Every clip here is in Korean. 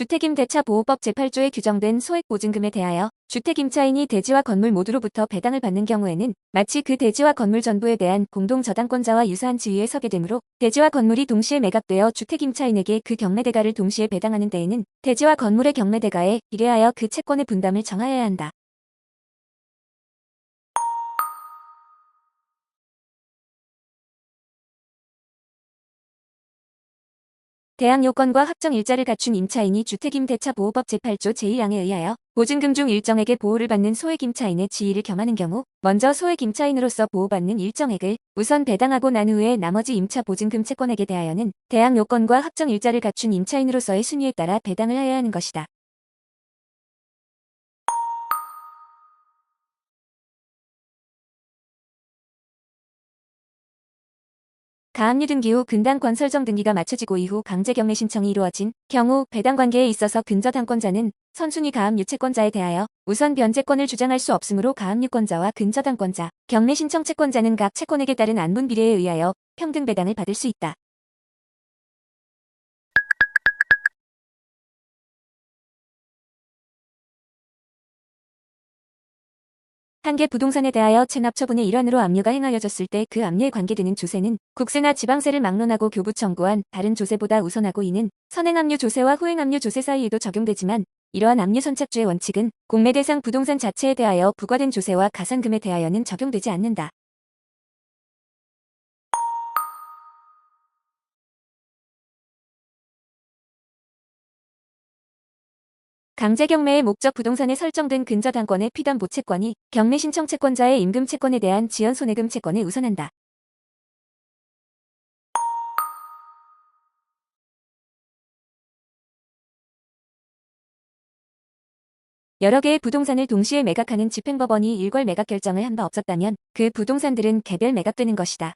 주택임대차보호법 제8조에 규정된 소액보증금에 대하여 주택임차인이 대지와 건물 모두로부터 배당을 받는 경우에는 마치 그 대지와 건물 전부에 대한 공동저당권자와 유사한 지위에 서게 되므로 대지와 건물이 동시에 매각되어 주택임차인에게 그 경매대가를 동시에 배당하는 때에는 대지와 건물의 경매대가에 비례하여 그 채권의 분담을 정하여야 한다. 대항 요건과 확정 일자를 갖춘 임차인이 주택임대차보호법 제8조 제1항에 의하여 보증금 중 일정액의 보호를 받는 소액임차인의 지위를 겸하는 경우 먼저 소액임차인으로서 보호받는 일정액을 우선 배당하고 난 후에 나머지 임차 보증금 채권액에 대하여는 대항 요건과 확정 일자를 갖춘 임차인으로서의 순위에 따라 배당을 하여야 하는 것이다. 가압류 등기 후 근당권 설정 등기가 마쳐지고 이후 강제경매 신청이 이루어진 경우 배당 관계에 있어서 근저당권자는 선순위 가압류 채권자에 대하여 우선 변제권을 주장할 수 없으므로 가압류권자와 근저당권자, 경매 신청 채권자는 각 채권액에 따른 안분 비례에 의하여 평등 배당을 받을 수 있다. 한 개 부동산에 대하여 체납 처분의 일환으로 압류가 행하여졌을 때 그 압류에 관계되는 조세는 국세나 지방세를 막론하고 교부 청구한 다른 조세보다 우선하고 이는 선행압류 조세와 후행압류 조세 사이에도 적용되지만 이러한 압류 선착주의 원칙은 공매 대상 부동산 자체에 대하여 부과된 조세와 가산금에 대하여는 적용되지 않는다. 강제경매의 목적 부동산에 설정된 근저당권의 피담 보채권이 경매 신청 채권자의 임금 채권에 대한 지연 손해금 채권에 우선한다. 여러 개의 부동산을 동시에 매각하는 집행법원이 일괄 매각 결정을 한 바 없었다면 그 부동산들은 개별 매각되는 것이다.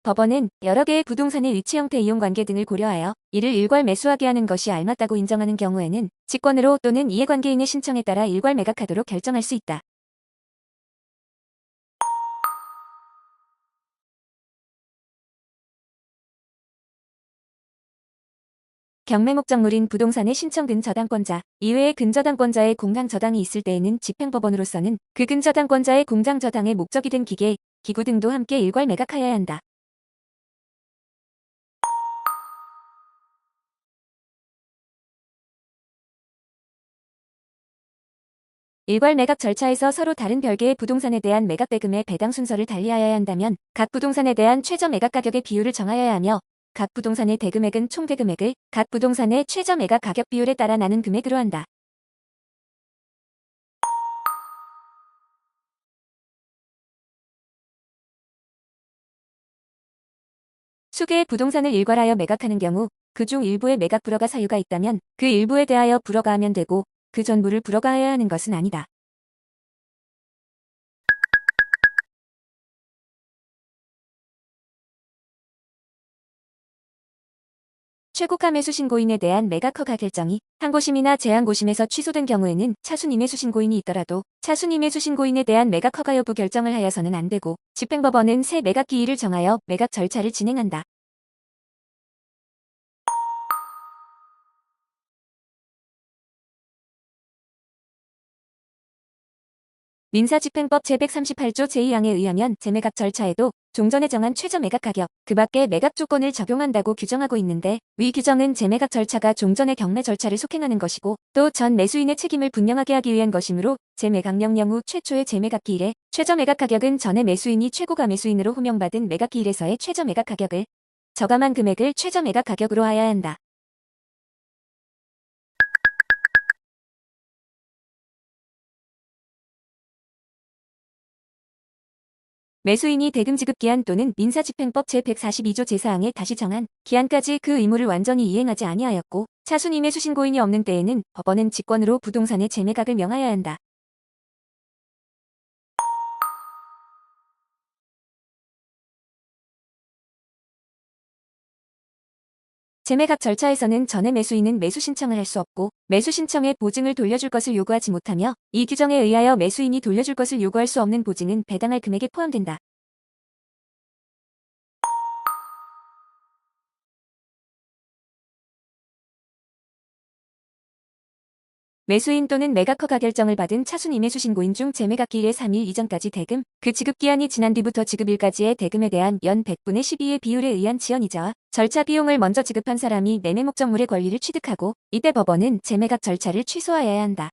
법원은 여러 개의 부동산의 위치 형태 이용관계 등을 고려하여 이를 일괄 매수하게 하는 것이 알맞다고 인정하는 경우에는 직권으로 또는 이해관계인의 신청에 따라 일괄 매각하도록 결정할 수 있다. 경매 목적물인 부동산의 신청 근저당권자 이외의 근저당권자의 공당저당이 있을 때에는 집행법원으로서는 그 근저당권자의 공당저당의 목적이 된 기계, 기구 등도 함께 일괄 매각하여야 한다. 일괄 매각 절차에서 서로 다른 별개의 부동산에 대한 매각 대금의 배당 순서를 달리하여야 한다면 각 부동산에 대한 최저 매각 가격의 비율을 정하여야 하며 각 부동산의 대금액은 총 대금액을 각 부동산의 최저 매각 가격 비율에 따라 나눈 금액으로 한다. 수개의 부동산을 일괄하여 매각하는 경우 그 중 일부의 매각 불허가 사유가 있다면 그 일부에 대하여 불허가 하면 되고 그 전부를 불허가 하여야 하는 것은 아니다. 최고가 매수 신고인에 대한 매각 허가 결정이 항고심이나 제항고심에서 취소된 경우에는 차순위 매수 신고인이 있더라도 차순위 매수 신고인에 대한 매각 허가 여부 결정을 하여서는 안 되고 집행법원은 새 매각 기일을 정하여 매각 절차를 진행한다. 민사집행법 제138조 제2항에 의하면 재매각 절차에도 종전에 정한 최저 매각 가격, 그 밖의 매각 조건을 적용한다고 규정하고 있는데 위 규정은 재매각 절차가 종전의 경매 절차를 속행하는 것이고 또 전 매수인의 책임을 분명하게 하기 위한 것이므로 재매각 명령 후 최초의 재매각 기일에 최저 매각 가격은 전에 매수인이 최고가 매수인으로 호명받은 매각 기일에서의 최저 매각 가격을 저감한 금액을 최저 매각 가격으로 하여야 한다. 매수인이 대금 지급 기한 또는 민사집행법 제142조 제4항에 다시 정한 기한까지 그 의무를 완전히 이행하지 아니하였고 차순위 매수 신고인이 없는 때에는 법원은 직권으로 부동산의 재매각을 명하여야 한다. 재매각 절차에서는 전에 매수인은 매수 신청을 할 수 없고 매수 신청에 보증을 돌려줄 것을 요구하지 못하며 이 규정에 의하여 매수인이 돌려줄 것을 요구할 수 없는 보증은 배당할 금액에 포함된다. 매수인 또는 매각 허가 결정을 받은 차순 임매수 신고인 중 재매각 기일의 3일 이전까지 대금, 그 지급기한이 지난 뒤부터 지급일까지의 대금에 대한 연 100분의 12의 비율에 의한 지연이자와 절차 비용을 먼저 지급한 사람이 매매 목적물의 권리를 취득하고 이때 법원은 재매각 절차를 취소하여야 한다.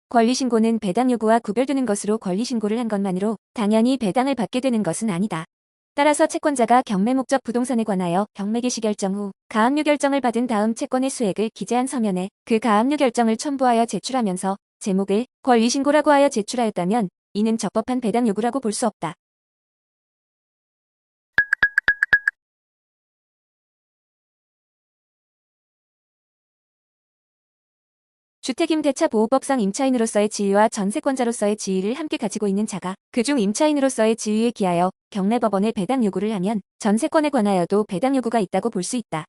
권리신고는 배당 요구와 구별되는 것으로 권리신고를 한 것만으로 당연히 배당을 받게 되는 것은 아니다. 따라서 채권자가 경매 목적 부동산에 관하여 경매 개시 결정 후 가압류 결정을 받은 다음 채권의 수액을 기재한 서면에 그 가압류 결정을 첨부하여 제출하면서 제목을 권리신고라고 하여 제출하였다면 이는 적법한 배당 요구라고 볼 수 없다. 주택임대차보호법상 임차인으로서의 지위와 전세권자로서의 지위를 함께 가지고 있는 자가 그중 임차인으로서의 지위에 기하여 경매법원에 배당 요구를 하면 전세권에 관하여도 배당 요구가 있다고 볼 수 있다.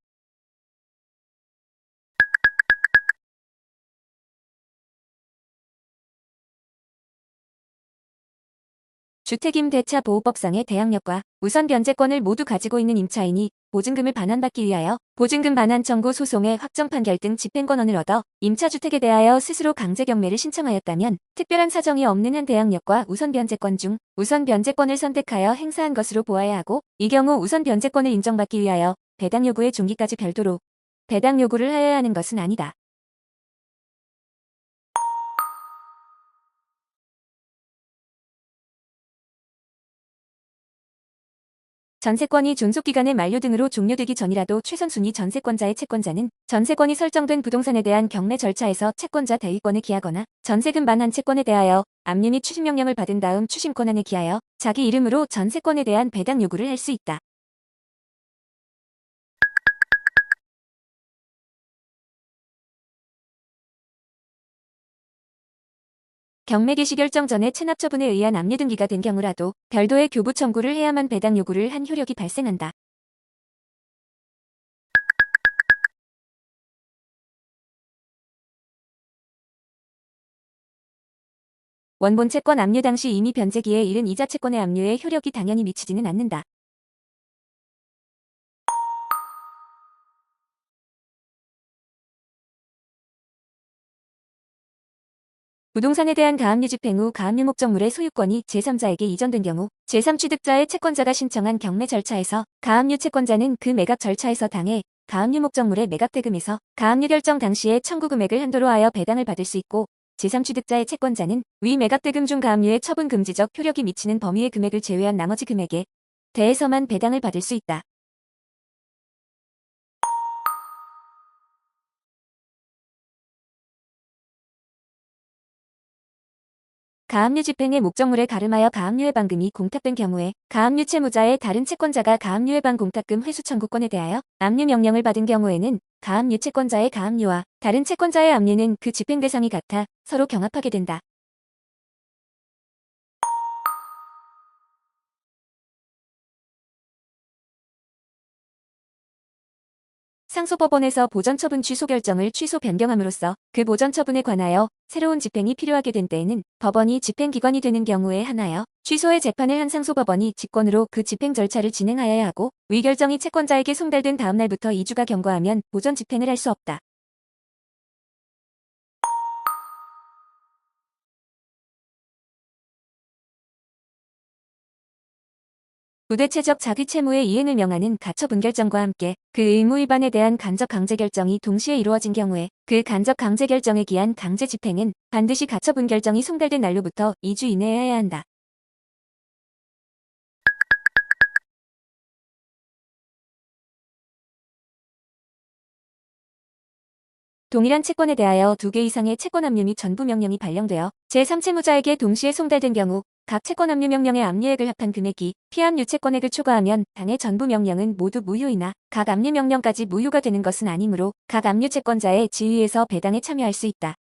주택임대차보호법상의 대항력과 우선 변제권을 모두 가지고 있는 임차인이 보증금을 반환받기 위하여 보증금 반환 청구 소송의 확정 판결 등 집행권을 얻어 임차주택에 대하여 스스로 강제 경매를 신청하였다면 특별한 사정이 없는 한 대항력과 우선 변제권 중 우선 변제권을 선택하여 행사한 것으로 보아야 하고 이 경우 우선 변제권을 인정받기 위하여 배당 요구의 종기까지 별도로 배당 요구를 하여야 하는 것은 아니다. 전세권이 존속기간의 만료 등으로 종료되기 전이라도 최선순위 전세권자의 채권자는 전세권이 설정된 부동산에 대한 경매 절차에서 채권자 대위권을 기하거나 전세금 반환 채권에 대하여 압류 및 추심명령을 받은 다음 추심권한에 기하여 자기 이름으로 전세권에 대한 배당 요구를 할 수 있다. 경매 개시 결정 전에 체납 처분에 의한 압류 등기가 된 경우라도 별도의 교부 청구를 해야만 배당 요구를 한 효력이 발생한다. 원본 채권 압류 당시 이미 변제기에 이른 이자 채권의 압류에 효력이 당연히 미치지는 않는다. 부동산에 대한 가압류 집행 후 가압류 목적물의 소유권이 제3자에게 이전된 경우 제3취득자의 채권자가 신청한 경매 절차에서 가압류 채권자는 그 매각 절차에서 당해 가압류 목적물의 매각 대금에서 가압류 결정 당시의 청구 금액을 한도로 하여 배당을 받을 수 있고 제3취득자의 채권자는 위 매각 대금 중 가압류의 처분 금지적 효력이 미치는 범위의 금액을 제외한 나머지 금액에 대해서만 배당을 받을 수 있다. 가압류 집행의 목적물에 가름하여 가압류 해방금이 공탁된 경우에 가압류 채무자의 다른 채권자가 가압류 해방 공탁금 회수 청구권에 대하여 압류 명령을 받은 경우에는 가압류 채권자의 가압류와 다른 채권자의 압류는 그 집행 대상이 같아 서로 경합하게 된다. 상소법원에서 보전처분 취소 결정을 취소 변경함으로써 그 보전처분에 관하여 새로운 집행이 필요하게 된 때에는 법원이 집행기관이 되는 경우에 한하여 취소의 재판을 한 상소법원이 직권으로 그 집행 절차를 진행하여야 하고 위 결정이 채권자에게 송달된 다음 날부터 2주가 경과하면 보전 집행을 할 수 없다. 부대체적 자기채무의 이행을 명하는 가처분결정과 함께 그 의무 위반에 대한 간접 강제결정이 동시에 이루어진 경우에 그 간접 강제결정에 기한 강제집행은 반드시 가처분결정이 송달된 날로부터 2주 이내에 해야 한다. 동일한 채권에 대하여 2개 이상의 채권 압류 및 전부 명령이 발령되어 제3채무자에게 동시에 송달된 경우 각 채권 압류 명령의 압류액을 합한 금액이 피압류 채권액을 초과하면 당해 전부 명령은 모두 무효이나 각 압류 명령까지 무효가 되는 것은 아니므로 각 압류 채권자의 지위에서 배당에 참여할 수 있다.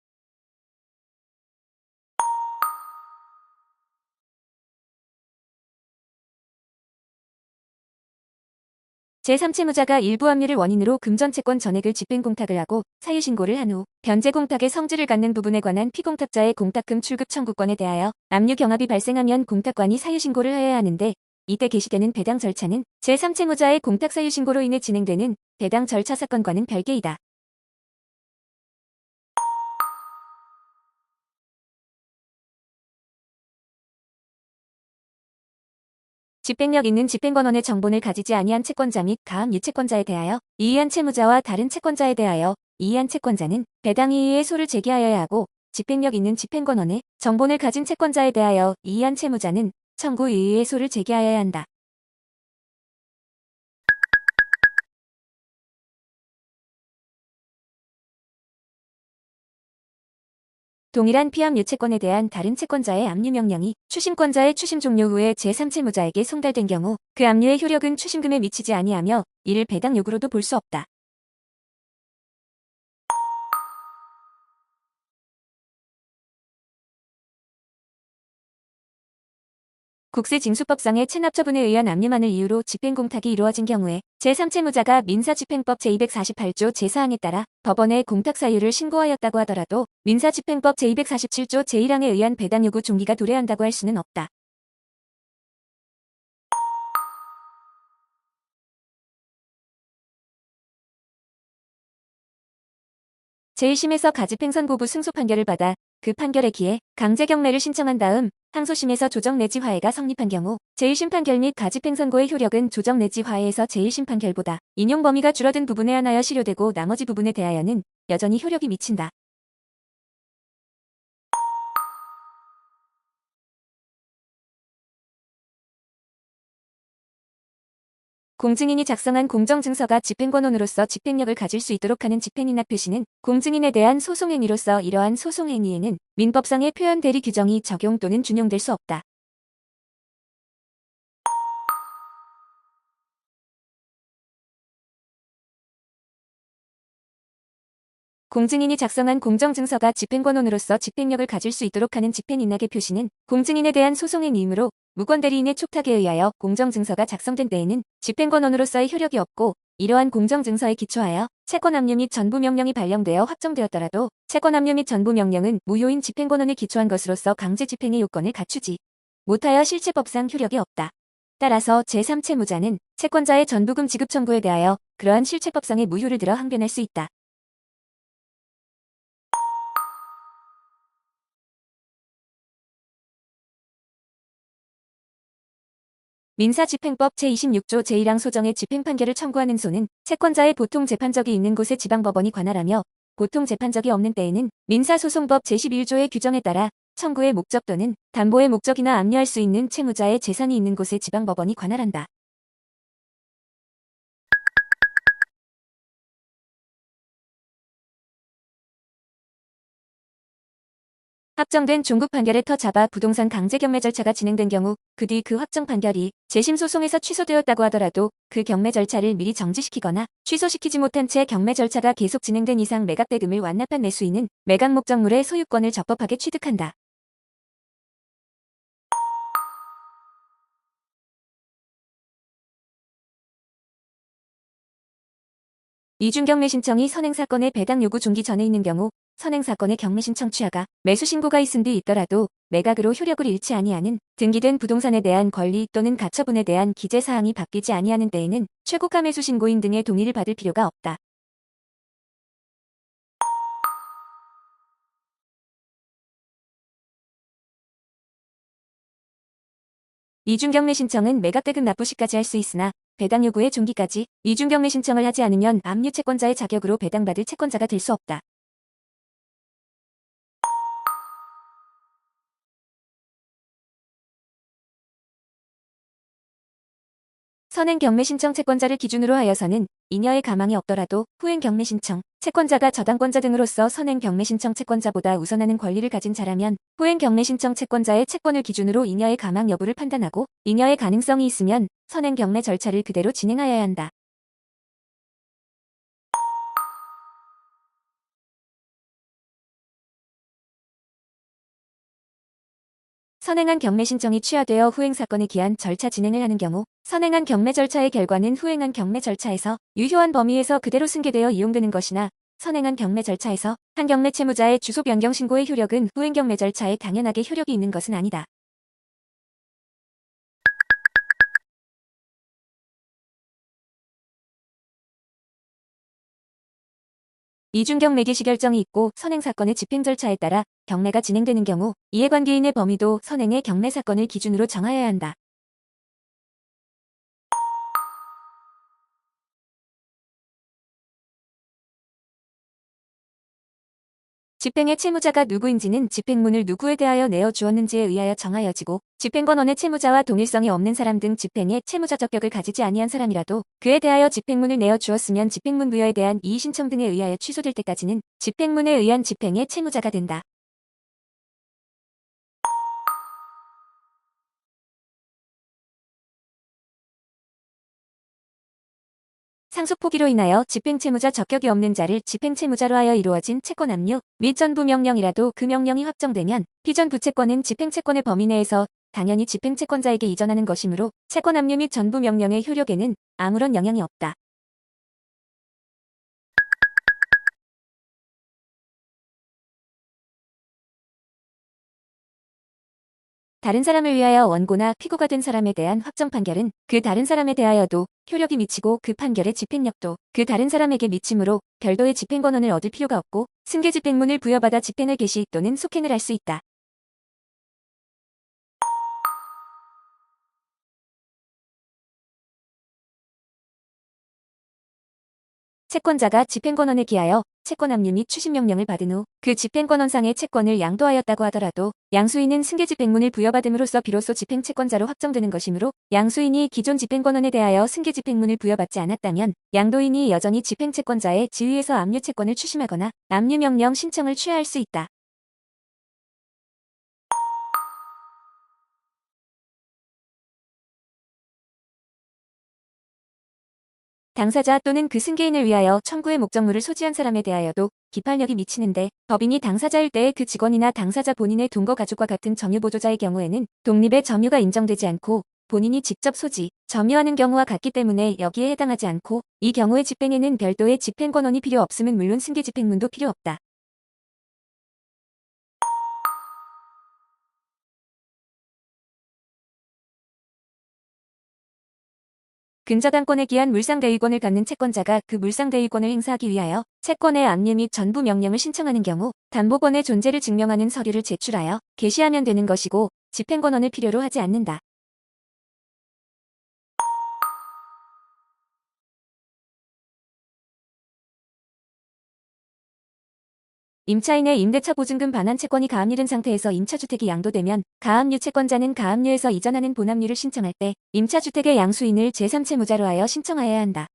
제3채무자가 일부 압류를 원인으로 금전채권 전액을 집행공탁을 하고 사유신고를 한 후 변제공탁의 성질을 갖는 부분에 관한 피공탁자의 공탁금 출급 청구권에 대하여 압류 경합이 발생하면 공탁관이 사유신고를 하여야 하는데 이때 개시되는 배당 절차는 제3채무자의 공탁 사유신고로 인해 진행되는 배당 절차 사건과는 별개이다. 집행력 있는 집행권원의 정본을 가지지 아니한 채권자 및 가압 유채권자에 대하여 이의한 채무자와 다른 채권자에 대하여 이의한 채권자는 배당 이의의 소를 제기하여야 하고 집행력 있는 집행권원의 정본을 가진 채권자에 대하여 이의한 채무자는 청구 이의의 소를 제기하여야 한다. 동일한 피압 유채권에 대한 다른 채권자의 압류 명령이 추심권자의 추심 종료 후에 제3채무자에게 송달된 경우 그 압류의 효력은 추심금에 미치지 아니하며 이를 배당 요구로도 볼 수 없다. 국세징수법상의 체납처분에 의한 압류만을 이유로 집행공탁이 이루어진 경우에 제3채무자가 민사집행법 제248조 제4항에 따라 법원에 공탁 사유를 신고하였다고 하더라도 민사집행법 제247조 제1항에 의한 배당 요구 종기가 도래한다고 할 수는 없다. 제1심에서 가집행선고부 승소 판결을 받아 그 판결에 기해 강제경매를 신청한 다음 항소심에서 조정 내지 화해가 성립한 경우 제1심 판결 및 가집행선고의 효력은 조정 내지 화해에서 제1심 판결보다 인용 범위가 줄어든 부분에 한하여 실효되고 나머지 부분에 대하여는 여전히 효력이 미친다. 공증인이 작성한 공정증서가 집행권원으로서 집행력을 가질 수 있도록 하는 집행인하 표시는 공증인에 대한 소송행위로서 이러한 소송행위에는 민법상의 표현 대리 규정이 적용 또는 준용될 수 없다. 공증인이 작성한 공정증서가 집행권원으로서 집행력을 가질 수 있도록 하는 집행인하의 표시는 공증인에 대한 소송행위이므로 무권대리인의 촉탁에 의하여 공정증서가 작성된 때에는 집행권원으로서의 효력이 없고 이러한 공정증서에 기초하여 채권압류 및 전부명령이 발령되어 확정되었더라도 채권압류 및 전부명령은 무효인 집행권원에 기초한 것으로서 강제집행의 요건을 갖추지 못하여 실체법상 효력이 없다. 따라서 제3채무자는 채권자의 전부금 지급 청구에 대하여 그러한 실체법상의 무효를 들어 항변할 수 있다. 민사집행법 제26조 제1항 소정의 집행판결을 청구하는 소는 채권자의 보통 재판적이 있는 곳에 지방법원이 관할하며 보통 재판적이 없는 때에는 민사소송법 제11조의 규정에 따라 청구의 목적 또는 담보의 목적이나 압류할 수 있는 채무자의 재산이 있는 곳에 지방법원이 관할한다. 확정된 종국 판결에 터 잡아 부동산 강제 경매 절차가 진행된 경우 그 뒤 그 확정 판결이 재심 소송에서 취소되었다고 하더라도 그 경매 절차를 미리 정지시키거나 취소시키지 못한 채 경매 절차가 계속 진행된 이상 매각대금을 완납한 매수인은 매각 목적물의 소유권을 적법하게 취득한다. 이중 경매 신청이 선행사건의 배당 요구 종기 전에 있는 경우 선행사건의 경매 신청 취하가 매수 신고가 있은 뒤 있더라도 매각으로 효력을 잃지 아니하는 등기된 부동산에 대한 권리 또는 가처분에 대한 기재 사항이 바뀌지 아니하는 때에는 최고가 매수 신고인 등의 동의를 받을 필요가 없다. 이중 경매 신청은 매각대금 납부 시까지 할 수 있으나 배당 요구의 종기까지 이중 경매 신청을 하지 않으면 압류 채권자의 자격으로 배당받을 채권자가 될 수 없다. 선행 경매 신청 채권자를 기준으로 하여서는 잉여의 가망이 없더라도 후행 경매 신청 채권자가 저당권자 등으로서 선행 경매 신청 채권자보다 우선하는 권리를 가진 자라면 후행 경매 신청 채권자의 채권을 기준으로 잉여의 가망 여부를 판단하고 잉여의 가능성이 있으면 선행 경매 절차를 그대로 진행하여야 한다. 선행한 경매 신청이 취하되어 후행 사건에 기한 절차 진행을 하는 경우 선행한 경매 절차의 결과는 후행한 경매 절차에서 유효한 범위에서 그대로 승계되어 이용되는 것이나 선행한 경매 절차에서 한 경매 채무자의 주소 변경 신고의 효력은 후행 경매 절차에 당연하게 효력이 있는 것은 아니다. 이중 경매 개시 결정이 있고 선행 사건의 집행 절차에 따라 경매가 진행되는 경우 이해관계인의 범위도 선행의 경매 사건을 기준으로 정하여야 한다. 집행의 채무자가 누구인지는 집행문을 누구에 대하여 내어 주었는지에 의하여 정하여지고 집행권원의 채무자와 동일성이 없는 사람 등 집행의 채무자 적격을 가지지 아니한 사람이라도 그에 대하여 집행문을 내어 주었으면 집행문 부여에 대한 이의 신청 등에 의하여 취소될 때까지는 집행문에 의한 집행의 채무자가 된다. 상속 포기로 인하여 집행채무자 적격이 없는 자를 집행채무자로 하여 이루어진 채권 압류 및 전부 명령이라도 그 명령이 확정되면 피전 부채권은 집행채권의 범위 내에서 당연히 집행채권자에게 이전하는 것이므로 채권 압류 및 전부 명령의 효력에는 아무런 영향이 없다. 다른 사람을 위하여 원고나 피고가 된 사람에 대한 확정 판결은 그 다른 사람에 대하여도 효력이 미치고 그 판결의 집행력도 그 다른 사람에게 미치므로 별도의 집행권원을 얻을 필요가 없고 승계 집행문을 부여받아 집행을 개시 또는 속행을 할 수 있다. 채권자가 집행권원에 기하여 채권 압류 및 추심명령을 받은 후 그 집행권원상의 채권을 양도하였다고 하더라도 양수인은 승계집행문을 부여받음으로써 비로소 집행채권자로 확정되는 것이므로 양수인이 기존 집행권원에 대하여 승계집행문을 부여받지 않았다면 양도인이 여전히 집행채권자의 지위에서 압류채권을 추심하거나 압류명령 신청을 취하할 수 있다. 당사자 또는 그 승계인을 위하여 청구의 목적물을 소지한 사람에 대하여도 기판력이 미치는데 법인이 당사자일 때의 그 직원이나 당사자 본인의 동거 가족과 같은 점유보조자의 경우에는 독립의 점유가 인정되지 않고 본인이 직접 소지, 점유하는 경우와 같기 때문에 여기에 해당하지 않고 이 경우의 집행에는 별도의 집행권원이 필요 없음은 물론 승계집행문도 필요 없다. 근저당권에 기한 물상대위권을 갖는 채권자가 그 물상대위권을 행사하기 위하여 채권의 압류 및 전부 명령을 신청하는 경우 담보권의 존재를 증명하는 서류를 제출하여 게시하면 되는 것이고 집행권원을 필요로 하지 않는다. 임차인의 임대차 보증금 반환 채권이 가압류된 상태에서 임차주택이 양도되면 가압류 채권자는 가압류에서 이전하는 본압류를 신청할 때 임차주택의 양수인을 제3채무자로 하여 신청하여야 한다.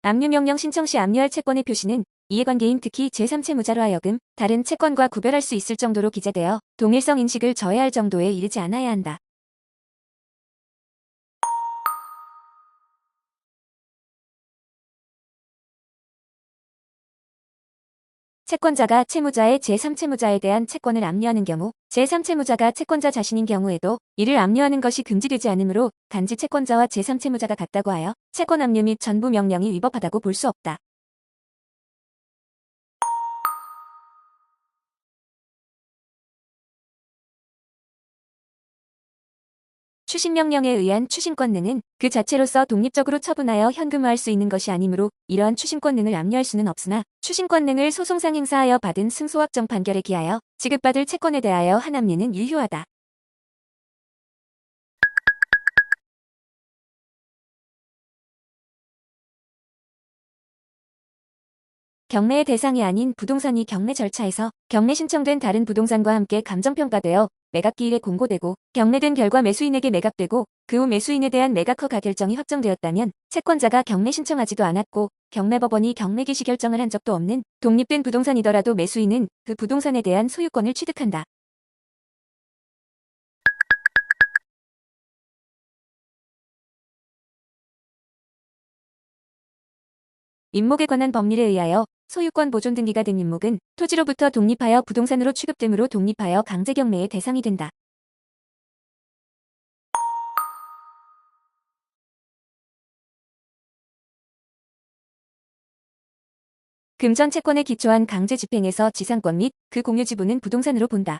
압류명령 신청 시 압류할 채권의 표시는 이해관계인 특히 제3채무자로 하여금 다른 채권과 구별할 수 있을 정도로 기재되어 동일성 인식을 저해할 정도에 이르지 않아야 한다. 채권자가 채무자의 제3채무자에 대한 채권을 압류하는 경우 제3채무자가 채권자 자신인 경우에도 이를 압류하는 것이 금지되지 않으므로 단지 채권자와 제3채무자가 같다고 하여 채권 압류 및 전부 명령이 위법하다고 볼 수 없다. 추심명령에 의한 추심권능은 그 자체로서 독립적으로 처분하여 현금화할 수 있는 것이 아니므로 이러한 추심권능을 압류할 수는 없으나 추심권능을 소송상 행사하여 받은 승소확정 판결에 기하여 지급받을 채권에 대하여 한 압류는 유효하다. 경매의 대상이 아닌 부동산이 경매 절차에서 경매 신청된 다른 부동산과 함께 감정평가되어 매각기일에 공고되고 경매된 결과 매수인에게 매각되고 그 후 매수인에 대한 매각 허가 결정이 확정되었다면 채권자가 경매 신청하지도 않았고 경매법원이 경매 개시 결정을 한 적도 없는 독립된 부동산이더라도 매수인은 그 부동산에 대한 소유권을 취득한다. 임목에 관한 법률에 의하여 소유권 보존 등기가 된 임목은 토지로부터 독립하여 부동산으로 취급되므로 독립하여 강제 경매의 대상이 된다. 금전 채권에 기초한 강제 집행에서 지상권 및 그 공유 지분은 부동산으로 본다.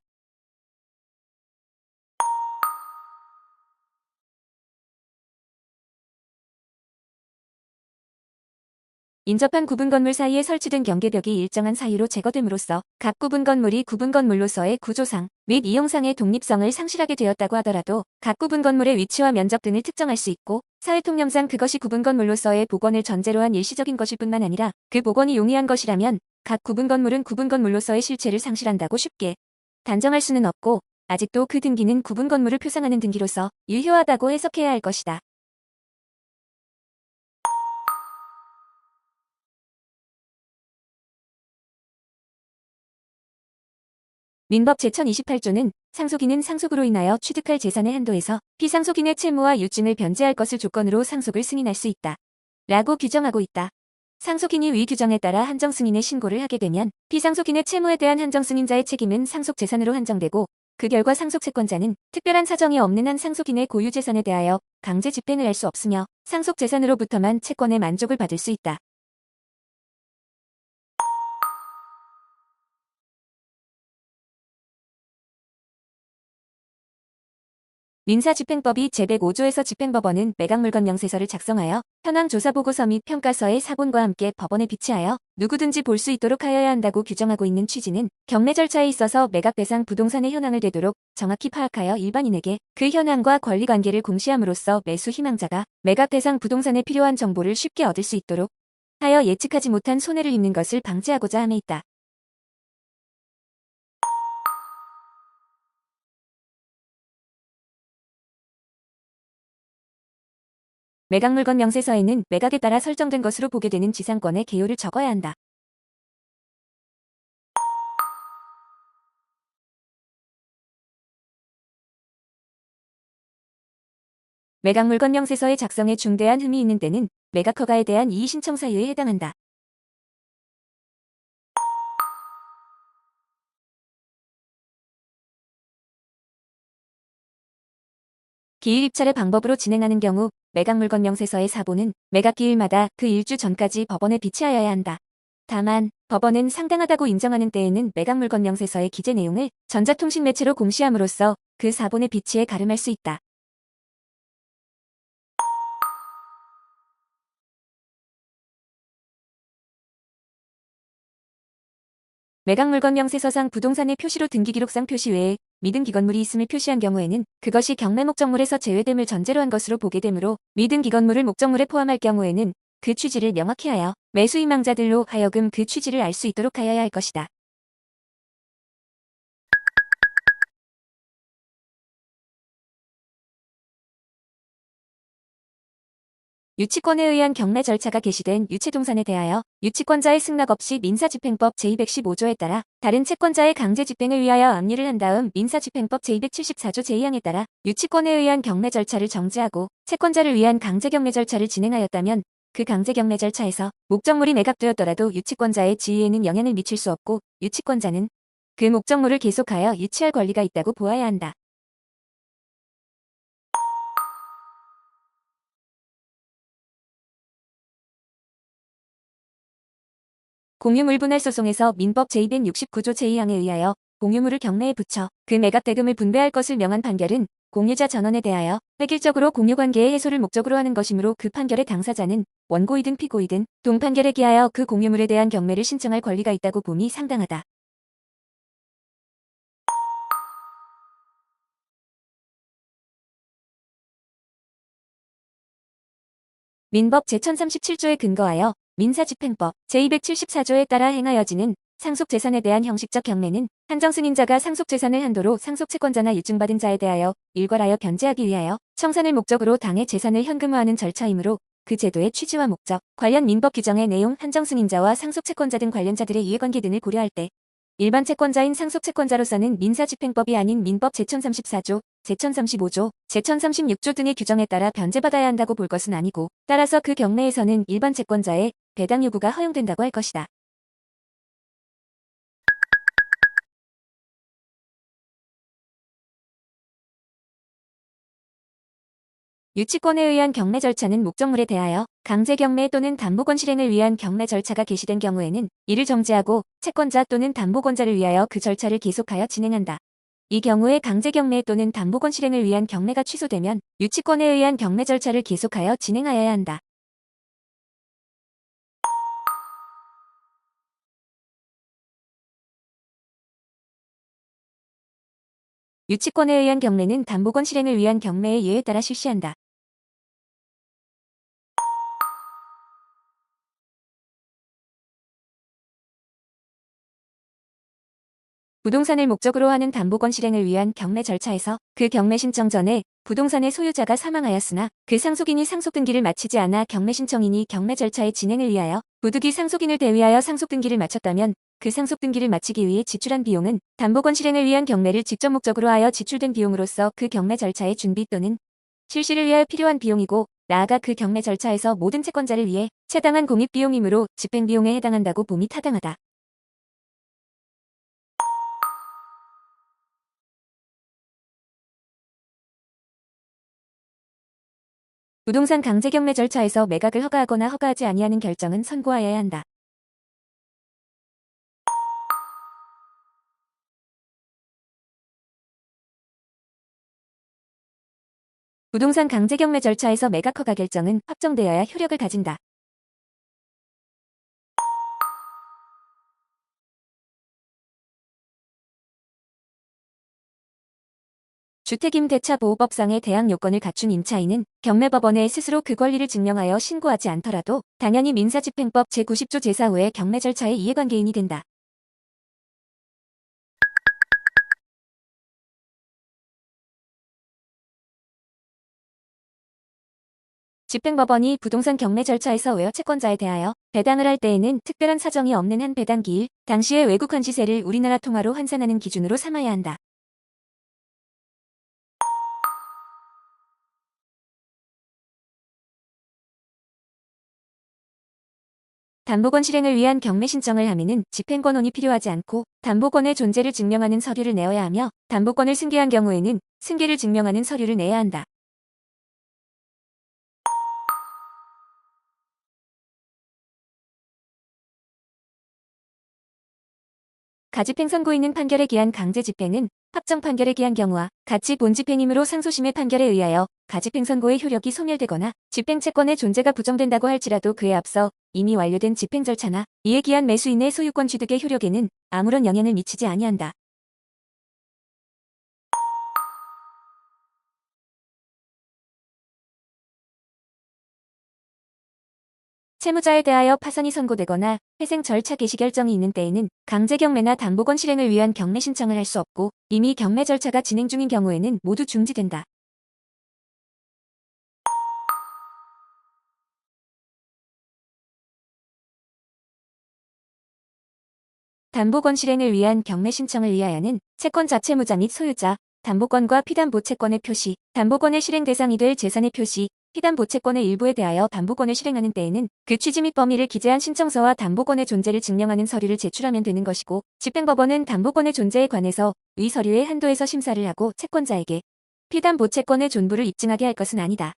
인접한 구분 건물 사이에 설치된 경계벽이 일정한 사이로 제거됨으로써 각 구분 건물이 구분 건물로서의 구조상 및 이용상의 독립성을 상실하게 되었다고 하더라도 각 구분 건물의 위치와 면적 등을 특정할 수 있고 사회통념상 그것이 구분 건물로서의 복원을 전제로 한 일시적인 것일 뿐만 아니라 그 복원이 용이한 것이라면 각 구분 건물은 구분 건물로서의 실체를 상실한다고 쉽게 단정할 수는 없고 아직도 그 등기는 구분 건물을 표상하는 등기로서 유효하다고 해석해야 할 것이다. 민법 제1028조는 상속인은 상속으로 인하여 취득할 재산의 한도에서 피상속인의 채무와 유증을 변제할 것을 조건으로 상속을 승인할 수 있다. 라고 규정하고 있다. 상속인이 위 규정에 따라 한정승인의 신고를 하게 되면 피상속인의 채무에 대한 한정승인자의 책임은 상속재산으로 한정되고 그 결과 상속채권자는 특별한 사정이 없는 한 상속인의 고유재산에 대하여 강제 집행을 할 수 없으며 상속재산으로부터만 채권의 만족을 받을 수 있다. 민사집행법이 제105조에서 집행법원은 매각물건 명세서를 작성하여 현황 조사보고서 및 평가서의 사본과 함께 법원에 비치하여 누구든지 볼 수 있도록 하여야 한다고 규정하고 있는 취지는 경매 절차에 있어서 매각 대상 부동산의 현황을 되도록 정확히 파악하여 일반인에게 그 현황과 권리관계를 공시함으로써 매수 희망자가 매각 대상 부동산에 필요한 정보를 쉽게 얻을 수 있도록 하여 예측하지 못한 손해를 입는 것을 방지하고자 함에 있다. 매각물건 명세서에는 매각에 따라 설정된 것으로 보게 되는 지상권의 개요를 적어야 한다. 매각물건 명세서의 작성에 중대한 흠이 있는 때는 매각허가에 대한 이의신청 사유에 해당한다. 기일 입찰의 방법으로 진행하는 경우 매각물건 명세서의 사본은 매각기일마다 그 일주 전까지 법원에 비치하여야 한다. 다만 법원은 상당하다고 인정하는 때에는 매각물건 명세서의 기재 내용을 전자통신 매체로 공시함으로써 그 사본의 비치에 가름할 수 있다. 매각물건 명세서상 부동산의 표시로 등기기록상 표시 외에 미등기건물이 있음을 표시한 경우에는 그것이 경매 목적물에서 제외됨을 전제로 한 것으로 보게 되므로 미등기건물을 목적물에 포함할 경우에는 그 취지를 명확히 하여 매수 희망자들로 하여금 그 취지를 알 수 있도록 하여야 할 것이다. 유치권에 의한 경매 절차가 개시된 유치동산에 대하여 유치권자의 승낙 없이 민사집행법 제215조에 따라 다른 채권자의 강제 집행을 위하여 압류를 한 다음 민사집행법 제274조 제2항에 따라 유치권에 의한 경매 절차를 정지하고 채권자를 위한 강제 경매 절차를 진행하였다면 그 강제 경매 절차에서 목적물이 매각되었더라도 유치권자의 지위에는 영향을 미칠 수 없고 유치권자는 그 목적물을 계속하여 유치할 권리가 있다고 보아야 한다. 공유물분할 소송에서 민법 제269조 제2항에 의하여 공유물을 경매에 붙여 그 매각 대금을 분배할 것을 명한 판결은 공유자 전원에 대하여 획일적으로 공유관계의 해소를 목적으로 하는 것이므로 그 판결의 당사자는 원고이든 피고이든 동판결에 기하여 그 공유물에 대한 경매를 신청할 권리가 있다고 봄이 상당하다. 민법 제1037조에 근거하여 민사집행법 제274조에 따라 행하여지는 상속재산에 대한 형식적 경매는 한정승인자가 상속재산을 한도로 상속채권자나 유증받은 자에 대하여 일괄하여 변제하기 위하여 청산을 목적으로 당의 재산을 현금화하는 절차이므로 그 제도의 취지와 목적, 관련 민법 규정의 내용, 한정승인자와 상속채권자 등 관련자들의 이해관계 등을 고려할 때 일반 채권자인 상속채권자로서는 민사집행법이 아닌 민법 제1034조, 제1035조, 제1036조 등의 규정에 따라 변제받아야 한다고 볼 것은 아니고 따라서 그 경매에서는 일반 채권자의 배당 요구가 허용된다고 할 것이다. 유치권에 의한 경매 절차는 목적물에 대하여 강제 경매 또는 담보권 실행을 위한 경매 절차가 개시된 경우에는 이를 정지하고 채권자 또는 담보권자를 위하여 그 절차를 계속하여 진행한다. 이 경우에 강제 경매 또는 담보권 실행을 위한 경매가 취소되면 유치권에 의한 경매 절차를 계속하여 진행하여야 한다. 유치권에 의한 경매는 담보권 실행을 위한 경매의 예에 따라 실시한다. 부동산을 목적으로 하는 담보권 실행을 위한 경매 절차에서 그 경매 신청 전에 부동산의 소유자가 사망하였으나 그 상속인이 상속 등기를 마치지 않아 경매 신청인이 경매 절차의 진행을 위하여 부득이 상속인을 대위하여 상속 등기를 마쳤다면 그 상속 등기를 마치기 위해 지출한 비용은 담보권 실행을 위한 경매를 직접 목적으로 하여 지출된 비용으로서 그 경매 절차의 준비 또는 실시를 위하여 필요한 비용이고 나아가 그 경매 절차에서 모든 채권자를 위해 채당한 공입 비용이므로 집행 비용에 해당한다고 봄이 타당하다. 부동산 강제 경매 절차에서 매각을 허가하거나 허가하지 아니하는 결정은 선고하여야 한다. 부동산 강제 경매 절차에서 매각 허가 결정은 확정되어야 효력을 가진다. 주택임대차보호법상의 대항 요건을 갖춘 임차인은 경매법원에 스스로 그 권리를 증명하여 신고하지 않더라도 당연히 민사집행법 제90조 제4호의 경매 절차의 이해관계인이 된다. 집행법원이 부동산 경매 절차에서 외여 채권자에 대하여 배당을 할 때에는 특별한 사정이 없는 한 배당 기일, 당시의 외국 환시세를 우리나라 통화로 환산하는 기준으로 삼아야 한다. 담보권 실행을 위한 경매 신청을 하면은 집행권원이 필요하지 않고 담보권의 존재를 증명하는 서류를 내어야 하며 담보권을 승계한 경우에는 승계를 증명하는 서류를 내야 한다. 가집행 선고인은 판결에 기한 강제 집행은 확정 판결에 기한 경우와 같이 본집행이므로 상소심의 판결에 의하여 가집행 선고의 효력이 소멸되거나 집행채권의 존재가 부정된다고 할지라도 그에 앞서 이미 완료된 집행 절차나 이에 기한 매수인의 소유권 취득의 효력에는 아무런 영향을 미치지 아니한다. 채무자에 대하여 파산이 선고되거나 회생 절차 개시 결정이 있는 때에는 강제 경매나 담보권 실행을 위한 경매 신청을 할 수 없고 이미 경매 절차가 진행 중인 경우에는 모두 중지된다. 담보권 실행을 위한 경매 신청을 위하여는 채권자 채무자 및 소유자, 담보권과 피담보 채권의 표시, 담보권의 실행 대상이 될 재산의 표시, 피담보 채권의 일부에 대하여 담보권을 실행하는 때에는 그 취지 및 범위를 기재한 신청서와 담보권의 존재를 증명하는 서류를 제출하면 되는 것이고 집행법원은 담보권의 존재에 관해서 위 서류의 한도에서 심사를 하고 채권자에게 피담보 채권의 존부를 입증하게 할 것은 아니다.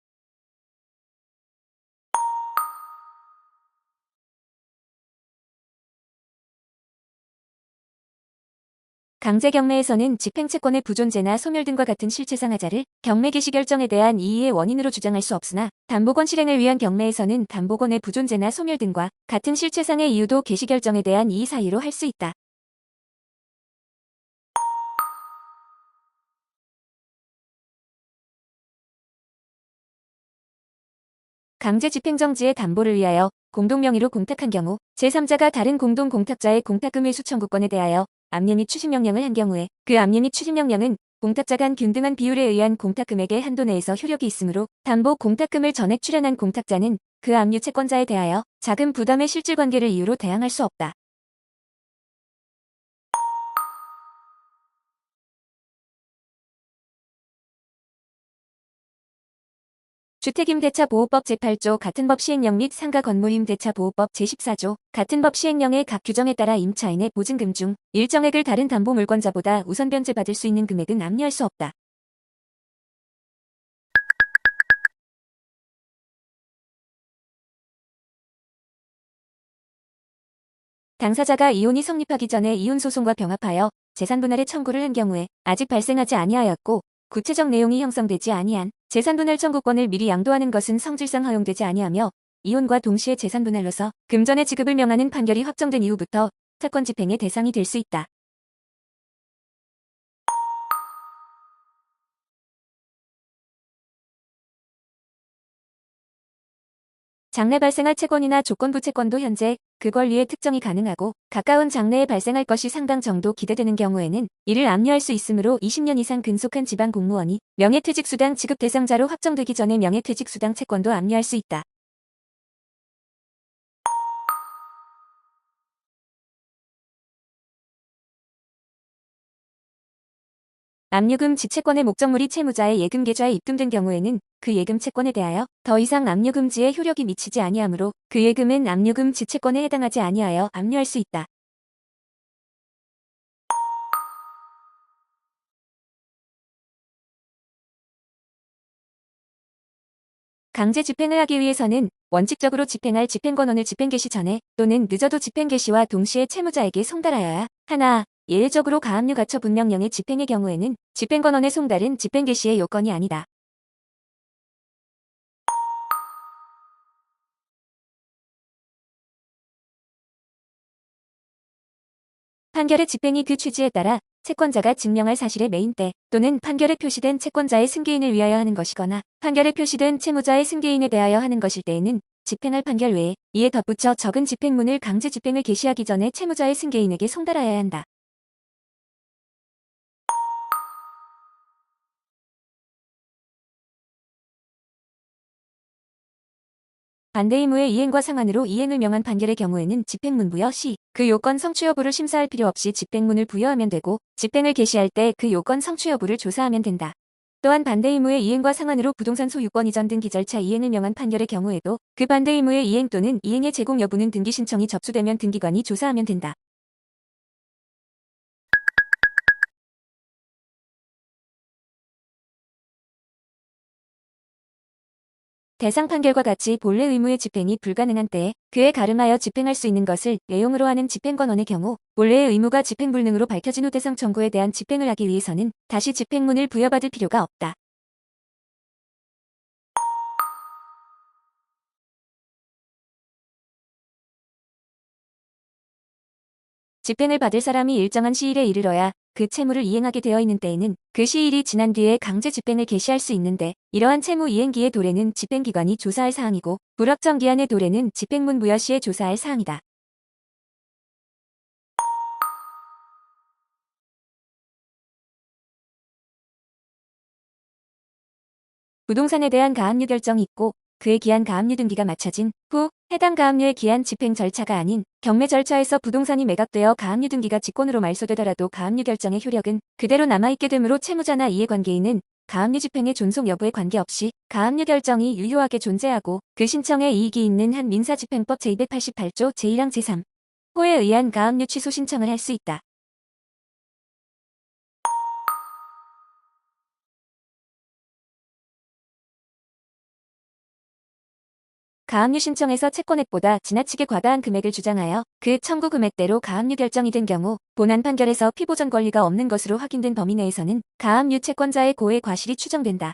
강제 경매에서는 집행채권의 부존재나 소멸 등과 같은 실체상 하자를 경매 개시 결정에 대한 이의의 원인으로 주장할 수 없으나 담보권 실행을 위한 경매에서는 담보권의 부존재나 소멸 등과 같은 실체상의 이유도 개시 결정에 대한 이의 사유로 할 수 있다. 강제 집행정지의 담보를 위하여 공동명의로 공탁한 경우 제3자가 다른 공동 공탁자의 공탁금 회수 청구권에 대하여 압류 및 추심명령을 한 경우에 그 압류 및 추심명령은 공탁자 간 균등한 비율에 의한 공탁금액의 한도 내에서 효력이 있으므로 담보 공탁금을 전액 출연한 공탁자는 그 압류 채권자에 대하여 자금 부담의 실질관계를 이유로 대항할 수 없다. 주택임대차보호법 제8조 같은 법 시행령 및 상가 건물임대차보호법 제14조 같은 법 시행령의 각 규정에 따라 임차인의 보증금 중 일정액을 다른 담보물권자보다 우선 변제받을 수 있는 금액은 압류할 수 없다. 당사자가 이혼이 성립하기 전에 이혼소송과 병합하여 재산분할의 청구를 한 경우에 아직 발생하지 아니하였고 구체적 내용이 형성되지 아니한 재산분할 청구권을 미리 양도하는 것은 성질상 허용되지 아니하며 이혼과 동시에 재산분할로서 금전의 지급을 명하는 판결이 확정된 이후부터 사건 집행의 대상이 될 수 있다. 장래 발생할 채권이나 조건부 채권도 현재 그 권리의 특정이 가능하고 가까운 장래에 발생할 것이 상당 정도 기대되는 경우에는 이를 압류할 수 있으므로 20년 이상 근속한 지방 공무원이 명예퇴직수당 지급 대상자로 확정되기 전에 명예퇴직수당 채권도 압류할 수 있다. 압류금 지채권의 목적물이 채무자의 예금 계좌에 입금된 경우에는 그 예금 채권에 대하여 더 이상 압류금지의 효력이 미치지 아니하므로 그 예금은 압류금 지채권에 해당하지 아니하여 압류할 수 있다. 강제 집행을 하기 위해서는 원칙적으로 집행할 집행권원을 집행 개시 전에 또는 늦어도 집행 개시와 동시에 채무자에게 송달하여야 하나, 예외적으로 가압류 가처 분명령의 집행의 경우에는 집행권원의 송달은 집행 개시의 요건이 아니다. 판결의 집행이 그 취지에 따라 채권자가 증명할 사실의 매인때 또는 판결에 표시된 채권자의 승계인을 위하여 하는 것이거나 판결에 표시된 채무자의 승계인에 대하여 하는 것일 때에는 집행할 판결 외에 이에 덧붙여 적은 집행문을 강제 집행을 개시하기 전에 채무자의 승계인에게 송달하여야 한다. 반대 의무의 이행과 상한으로 이행을 명한 판결의 경우에는 집행문 부여 시 그 요건 성취 여부를 심사할 필요 없이 집행문을 부여하면 되고 집행을 개시할 때 그 요건 성취 여부를 조사하면 된다. 또한 반대 의무의 이행과 상한으로 부동산 소유권 이전 등기 절차 이행을 명한 판결의 경우에도 그 반대 의무의 이행 또는 이행의 제공 여부는 등기 신청이 접수되면 등기관이 조사하면 된다. 대상 판결과 같이 본래 의무의 집행이 불가능한 때에 그에 가름하여 집행할 수 있는 것을 내용으로 하는 집행권원의 경우 본래의 의무가 집행불능으로 밝혀진 후 대상 청구에 대한 집행을 하기 위해서는 다시 집행문을 부여받을 필요가 없다. 집행을 받을 사람이 일정한 시일에 이르러야 그 채무를 이행하게 되어 있는 때에는 그 시일이 지난 뒤에 강제 집행을 개시할 수 있는데 이러한 채무 이행기의 도래는 집행기관이 조사할 사항이고 불확정 기한의 도래는 집행문 부여 시에 조사할 사항이다. 부동산에 대한 가압류 결정이 있고 그에 기한 가압류 등기가 마쳐진 후 해당 가압류에 기한 집행 절차가 아닌 경매 절차에서 부동산이 매각되어 가압류 등기가 직권으로 말소되더라도 가압류 결정의 효력은 그대로 남아있게 되므로 채무자나 이해관계인은 가압류 집행의 존속 여부에 관계없이 가압류 결정이 유효하게 존재하고 그 신청에 이익이 있는 한 민사집행법 제288조 제1항 제3 호에 의한 가압류 취소 신청을 할 수 있다. 가압류 신청에서 채권액보다 지나치게 과다한 금액을 주장하여 그 청구 금액대로 가압류 결정이 된 경우 본안 판결에서 피보전 권리가 없는 것으로 확인된 범위 내에서는 가압류 채권자의 고의 과실이 추정된다.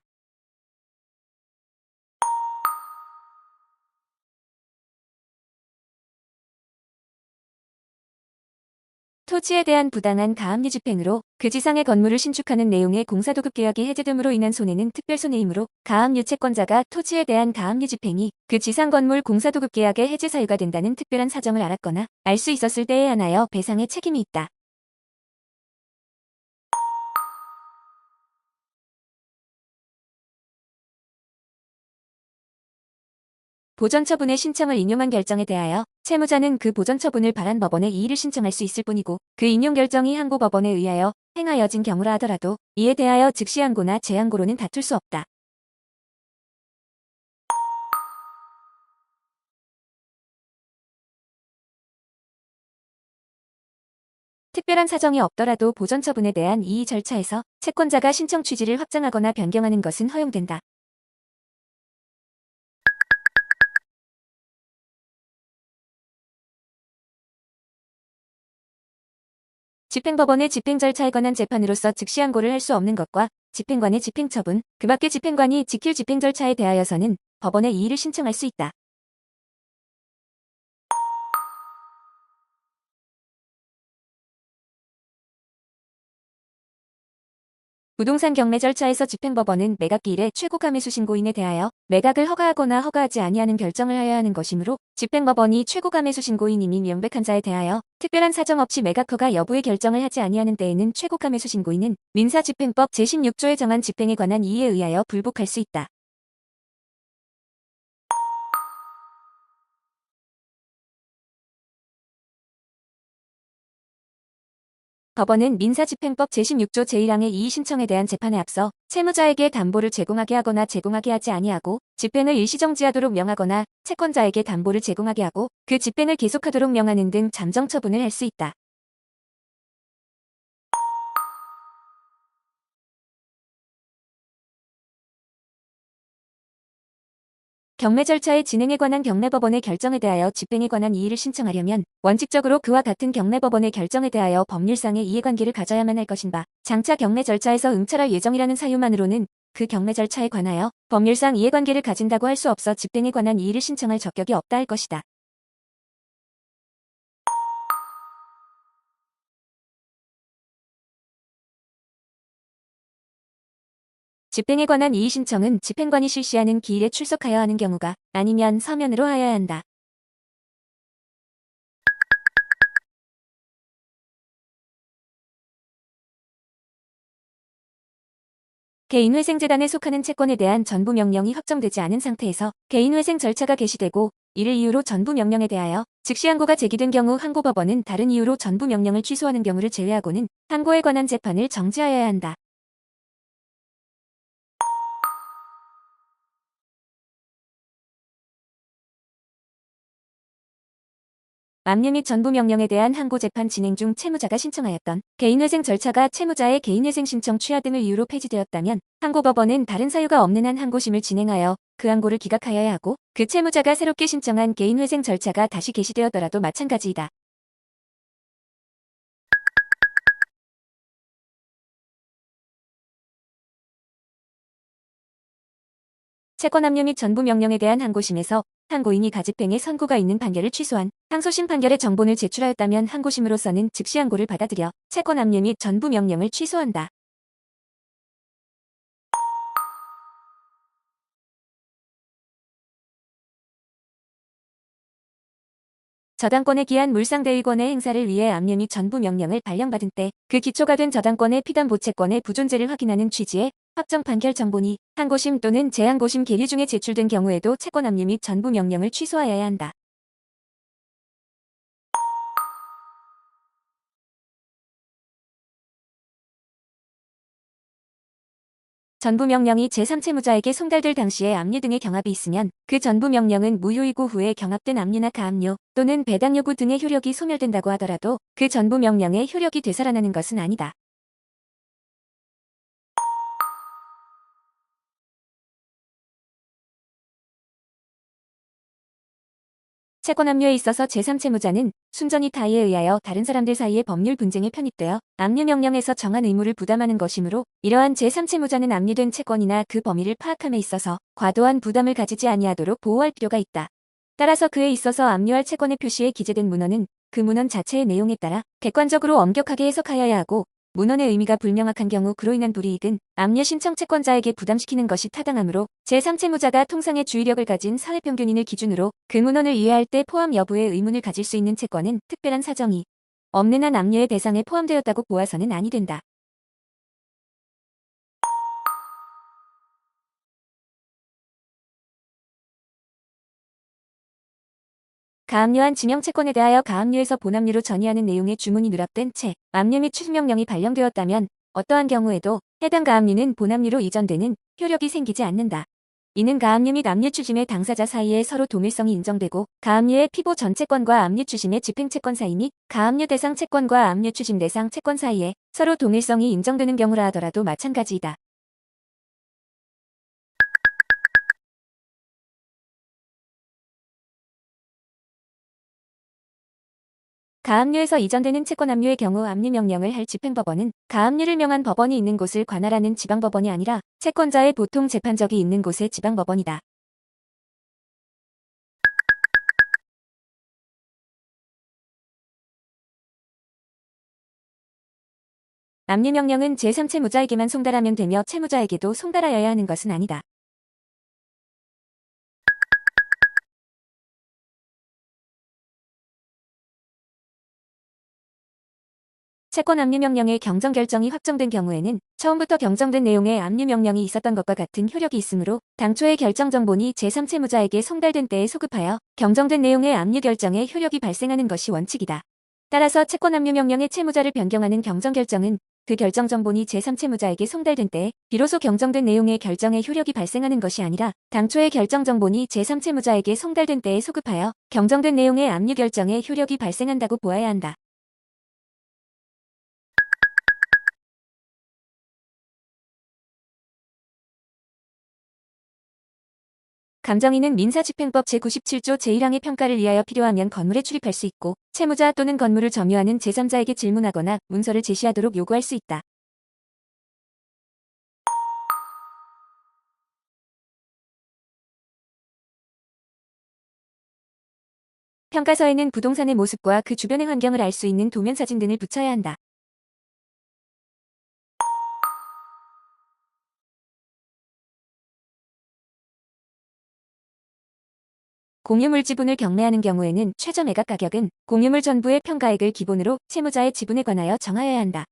토지에 대한 부당한 가압류 집행으로 그 지상의 건물을 신축하는 내용의 공사도급 계약이 해제됨으로 인한 손해는 특별손해이므로 가압류 채권자가 토지에 대한 가압류 집행이 그 지상 건물 공사도급 계약의 해제 사유가 된다는 특별한 사정을 알았거나 알 수 있었을 때에 한하여 배상의 책임이 있다. 보전처분의 신청을 인용한 결정에 대하여 채무자는 그 보전처분을 바란 법원에 이의를 신청할 수 있을 뿐이고 그 인용 결정이 항고법원에 의하여 행하여진 경우라 하더라도 이에 대하여 즉시 항고나 재항고로는 다툴 수 없다. 특별한 사정이 없더라도 보전 처분에 대한 이의 절차에서 채권자가 신청 취지를 확장하거나 변경하는 것은 허용된다. 집행법원의 집행 절차에 관한 재판으로서 즉시 항고를 할 수 없는 것과 집행관의 집행처분, 그 밖에 집행관이 지킬 집행 절차에 대하여서는 법원에 이의를 신청할 수 있다. 부동산 경매 절차에서 집행법원은 매각기일에 최고가매수 신고인에 대하여 매각을 허가하거나 허가하지 아니하는 결정을 하여야 하는 것이므로 집행법원이 최고가매수 신고인이니 명백한 자에 대하여 특별한 사정 없이 매각 허가 여부의 결정을 하지 아니하는 때에는 최고가매수 신고인은 민사집행법 제16조에 정한 집행에 관한 이의에 의하여 불복할 수 있다. 법원은 민사집행법 제16조 제1항의 이의 신청에 대한 재판에 앞서 채무자에게 담보를 제공하게 하거나 제공하게 하지 아니하고 집행을 일시정지하도록 명하거나 채권자에게 담보를 제공하게 하고 그 집행을 계속하도록 명하는 등 잠정 처분을 할 수 있다. 경매 절차의 진행에 관한 경매법원의 결정에 대하여 집행에 관한 이의를 신청하려면 원칙적으로 그와 같은 경매법원의 결정에 대하여 법률상의 이해관계를 가져야만 할 것인가. 장차 경매 절차에서 응찰할 예정이라는 사유만으로는 그 경매 절차에 관하여 법률상 이해관계를 가진다고 할 수 없어 집행에 관한 이의를 신청할 적격이 없다 할 것이다. 집행에 관한 이의 신청은 집행관이 실시하는 기일에 출석하여야 하는 경우가 아니면 서면으로 하여야 한다. 개인회생재단에 속하는 채권에 대한 전부 명령이 확정되지 않은 상태에서 개인회생 절차가 개시되고 이를 이유로 전부 명령에 대하여 즉시 항고가 제기된 경우 항고법원은 다른 이유로 전부 명령을 취소하는 경우를 제외하고는 항고에 관한 재판을 정지하여야 한다. 압류 및 전부 명령에 대한 항고 재판 진행 중 채무자가 신청하였던 개인회생 절차가 채무자의 개인회생 신청 취하 등을 이유로 폐지되었다면 항고법원은 다른 사유가 없는 한 항고심을 진행하여 그 항고를 기각하여야 하고 그 채무자가 새롭게 신청한 개인회생 절차가 다시 개시되었더라도 마찬가지이다. 채권 압류 및 전부 명령에 대한 항고심에서 항고인이 가집행에 선고가 있는 판결을 취소한 항소심 판결의 정본을 제출하였다면 항고심으로서는 즉시 항고를 받아들여 채권 압류 및 전부 명령을 취소한다. 저당권에 기한 물상대의권의 행사를 위해 압류 및 전부 명령을 발령받은 때 그 기초가 된 저당권의 피담보채권의 부존재를 확인하는 취지의 확정 판결 정본이 항고심 또는 재항고심 계류 중에 제출된 경우에도 채권 압류 및 전부 명령을 취소하여야 한다. 전부 명령이 제3채무자에게 송달될 당시에 압류 등의 경합이 있으면 그 전부 명령은 무효이고 후에 경합된 압류나 가압류 또는 배당 요구 등의 효력이 소멸된다고 하더라도 그 전부 명령의 효력이 되살아나는 것은 아니다. 채권 압류에 있어서 제3채무자는 순전히 타의에 의하여 다른 사람들 사이의 법률 분쟁에 편입되어 압류 명령에서 정한 의무를 부담하는 것이므로 이러한 제3채무자는 압류된 채권이나 그 범위를 파악함에 있어서 과도한 부담을 가지지 아니하도록 보호할 필요가 있다. 따라서 그에 있어서 압류할 채권의 표시에 기재된 문헌은 그 문헌 자체의 내용에 따라 객관적으로 엄격하게 해석하여야 하고 문헌의 의미가 불명확한 경우 그로 인한 불이익은 압류 신청 채권자에게 부담시키는 것이 타당하므로 제3채무자가 통상의 주의력을 가진 사회평균인을 기준으로 그 문헌을 이해할 때 포함 여부의 의문을 가질 수 있는 채권은 특별한 사정이 없는 한 압류의 대상에 포함되었다고 보아서는 아니 된다. 가압류한 지명채권에 대하여 가압류에서 본압류로 전이하는 내용의 주문이 누락된 채 압류 및 취소명령이 발령되었다면 어떠한 경우에도 해당 가압류는 본압류로 이전되는 효력이 생기지 않는다. 이는 가압류 및 압류 추심의 당사자 사이에 서로 동일성이 인정되고 가압류의 피보 전 채권과 압류 추심의 집행 채권 사이 및 가압류 대상 채권과 압류 추심 대상 채권 사이에 서로 동일성이 인정되는 경우라 하더라도 마찬가지이다. 가압류에서 이전되는 채권 압류의 경우 압류 명령을 할 집행법원은 가압류를 명한 법원이 있는 곳을 관할하는 지방법원이 아니라 채권자의 보통 재판적이 있는 곳의 지방법원이다. 압류 명령은 제3채무자에게만 송달하면 되며 채무자에게도 송달하여야 하는 것은 아니다. 채권 압류 명령의 경정 결정이 확정된 경우에는 처음부터 경정된 내용의 압류 명령이 있었던 것과 같은 효력이 있으므로 당초의 결정 정본이 제3채무자에게 송달된 때에 소급하여 경정된 내용의 압류 결정에 효력이 발생하는 것이 원칙이다. 따라서 채권 압류 명령의 채무자를 변경하는 경정 결정은 그 결정 정본이 제3채무자에게 송달된 때에 비로소 경정된 내용의 결정에 효력이 발생하는 것이 아니라 당초의 결정 정본이 제3채무자에게 송달된 때에 소급하여 경정된 내용의 압류 결정에 효력이 발생한다고 보아야 한다. 감정인은 민사집행법 제97조 제1항의 평가를 위하여 필요하면 건물에 출입할 수 있고 채무자 또는 건물을 점유하는 제3자에게 질문하거나 문서를 제시하도록 요구할 수 있다. 평가서에는 부동산의 모습과 그 주변의 환경을 알 수 있는 도면사진 등을 붙여야 한다. 공유물 지분을 경매하는 경우에는 최저 매각 가격은 공유물 전부의 평가액을 기본으로 채무자의 지분에 관하여 정하여야 한다.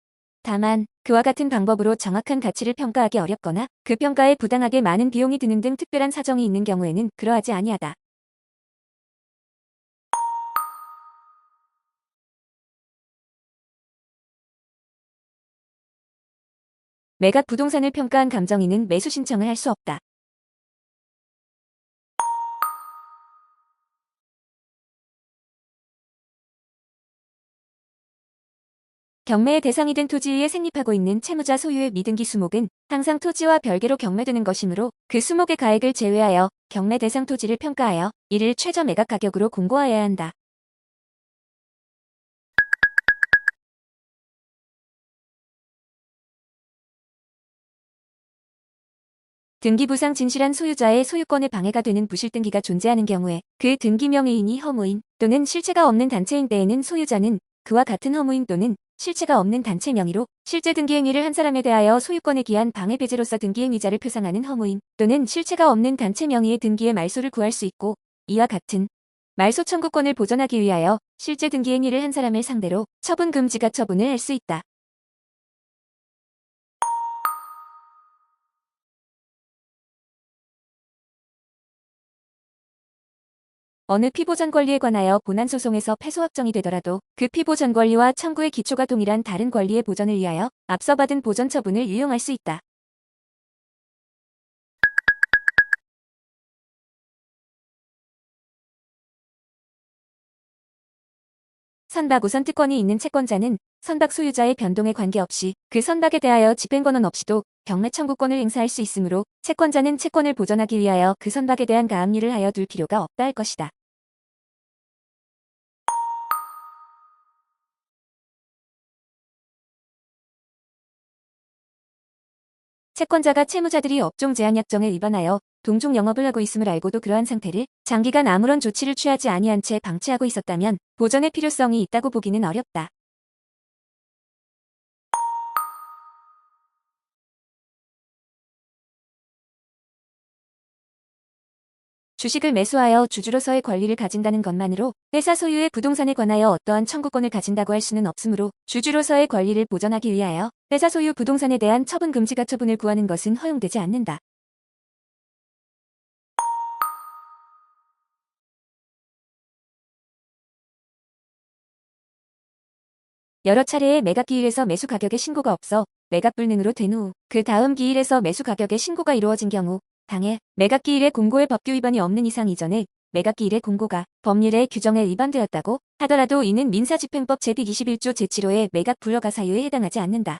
다만 그와 같은 방법으로 정확한 가치를 평가하기 어렵거나 그 평가에 부당하게 많은 비용이 드는 등 특별한 사정이 있는 경우에는 그러하지 아니하다. 매각 부동산을 평가한 감정인은 매수 신청을 할 수 없다. 경매의 대상이 된 토지 위에 생립하고 있는 채무자 소유의 미등기 수목은 항상 토지와 별개로 경매되는 것이므로 그 수목의 가액을 제외하여 경매 대상 토지를 평가하여 이를 최저 매각 가격으로 공고하여야 한다. 등기부상 진실한 소유자의 소유권에 방해가 되는 부실등기가 존재하는 경우에 그 등기 명의인이 허무인 또는 실체가 없는 단체인 때에는 소유자는 그와 같은 허무인 또는 실체가 없는 단체 명의로 실제 등기 행위를 한 사람에 대하여 소유권에 기한 방해 배제로서 등기 행위자를 표상하는 허무인 또는 실체가 없는 단체 명의의 등기의 말소를 구할 수 있고 이와 같은 말소 청구권을 보전하기 위하여 실제 등기 행위를 한 사람을 상대로 처분 금지가 처분을 할 수 있다. 어느 피보전 권리에 관하여 본안소송에서 패소 확정이 되더라도 그 피보전 권리와 청구의 기초가 동일한 다른 권리의 보전을 위하여 앞서 받은 보전 처분을 유용할 수 있다. 선박 우선 특권이 있는 채권자는 선박 소유자의 변동에 관계없이 그 선박에 대하여 집행권은 없이도 경매 청구권을 행사할 수 있으므로 채권자는 채권을 보전하기 위하여 그 선박에 대한 가압류를 하여 둘 필요가 없다 할 것이다. 채권자가 채무자들이 업종 제한 약정에 위반하여 동종 영업을 하고 있음을 알고도 그러한 상태를 장기간 아무런 조치를 취하지 아니한 채 방치하고 있었다면 보전의 필요성이 있다고 보기는 어렵다. 주식을 매수하여 주주로서의 권리를 가진다는 것만으로 회사 소유의 부동산에 관하여 어떠한 청구권을 가진다고 할 수는 없으므로 주주로서의 권리를 보전하기 위하여 회사 소유 부동산에 대한 처분 금지가 처분을 구하는 것은 허용되지 않는다. 여러 차례의 매각 기일에서 매수 가격의 신고가 없어 매각 불능으로 된 후 그 다음 기일에서 매수 가격의 신고가 이루어진 경우 당해 매각기 1의 공고의 법규 위반이 없는 이상 이전에 매각기 1의 공고가 법률의 규정에 위반되었다고 하더라도 이는 민사집행법 제121조 제7호의 매각 불허가 사유에 해당하지 않는다.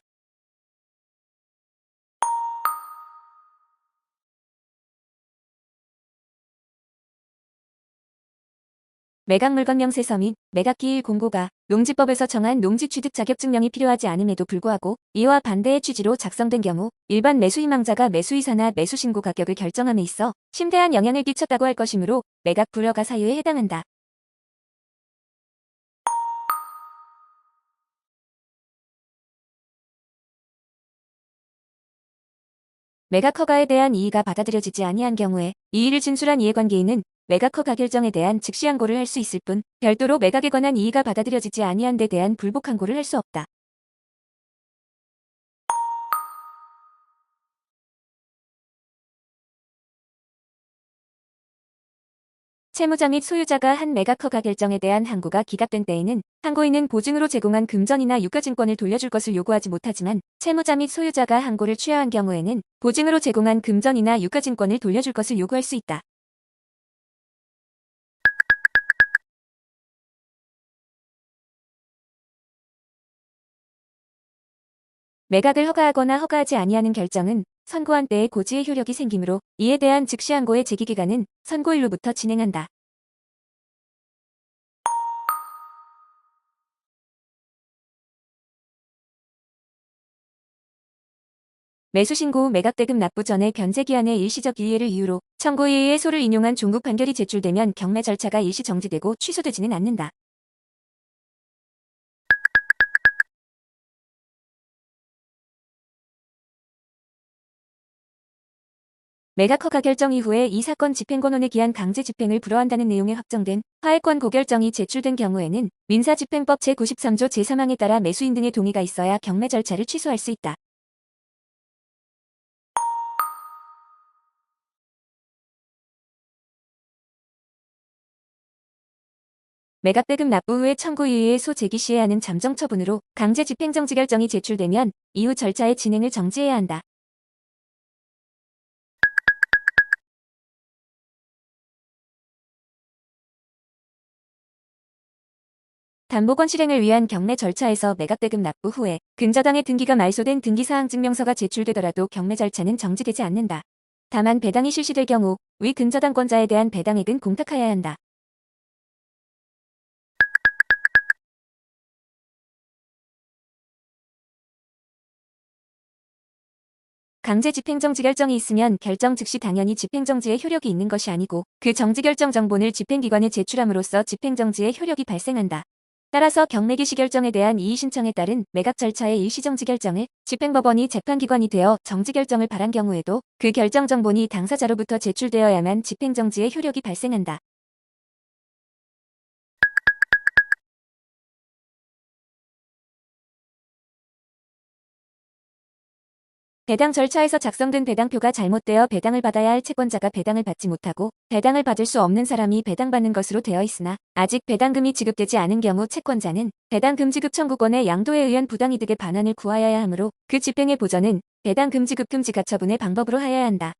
매각물건 명세서 및 매각기 1 공고가 농지법에서 정한 농지취득 자격증명이 필요하지 않음에도 불구하고 이와 반대의 취지로 작성된 경우 일반 매수희망자가 매수이사나 매수신고 가격을 결정함에 있어 심대한 영향을 끼쳤다고 할 것이므로 매각 불허가 사유에 해당한다. 매각 허가에 대한 이의가 받아들여지지 아니한 경우에 이의를 진술한 이해관계인은 매각 허가 결정에 대한 즉시 항고를 할 수 있을 뿐 별도로 매각에 관한 이의가 받아들여지지 아니한 데 대한 불복 항고를 할 수 없다. 채무자 및 소유자가 한 매각 허가 결정에 대한 항고가 기각된 때에는 항고인은 보증으로 제공한 금전이나 유가증권을 돌려줄 것을 요구하지 못하지만 채무자 및 소유자가 항고를 취하한 경우에는 보증으로 제공한 금전이나 유가증권을 돌려줄 것을 요구할 수 있다. 매각을 허가하거나 허가하지 아니하는 결정은 선고한 때에 고지의 효력이 생기므로 이에 대한 즉시 항고의 제기기간은 선고일로부터 진행한다. 매수신고 후 매각대금 납부 전에 변제기한의 일시적 이해를 이유로 청구에 의해 소를 인용한 종국 판결이 제출되면 경매 절차가 일시 정지되고 취소되지는 않는다. 매각 허가 결정 이후에 이 사건 집행권원의 기한 강제 집행을 불허한다는 내용의 확정된 하해권 고결정이 제출된 경우에는 민사집행법 제93조 제3항에 따라 매수인 등의 동의가 있어야 경매 절차를 취소할 수 있다. 매각대금 납부 후에 청구 이의의 소 제기 시해야 하는 잠정 처분으로 강제 집행정지 결정이 제출되면 이후 절차의 진행을 정지해야 한다. 담보권 실행을 위한 경매 절차에서 매각대금 납부 후에 근저당의 등기가 말소된 등기사항증명서가 제출되더라도 경매 절차는 정지되지 않는다. 다만 배당이 실시될 경우 위 근저당권자에 대한 배당액은 공탁하여야 한다. 강제 집행정지 결정이 있으면 결정 즉시 당연히 집행정지의 효력이 있는 것이 아니고 그 정지결정 정본을 집행기관에 제출함으로써 집행정지의 효력이 발생한다. 따라서 경매기시 결정에 대한 이의신청에 따른 매각 절차의 일시정지 결정을 집행법원이 재판기관이 되어 정지결정을 발한 경우에도 그 결정 정본이 당사자로부터 제출되어야만 집행정지의 효력이 발생한다. 배당 절차에서 작성된 배당표가 잘못되어 배당을 받아야 할 채권자가 배당을 받지 못하고 배당을 받을 수 없는 사람이 배당받는 것으로 되어 있으나 아직 배당금이 지급되지 않은 경우 채권자는 배당금지급 청구권의 양도에 의한 부당이득의 반환을 구하여야 하므로 그 집행의 보전은 배당금지급 금지가처분의 방법으로 하여야 한다.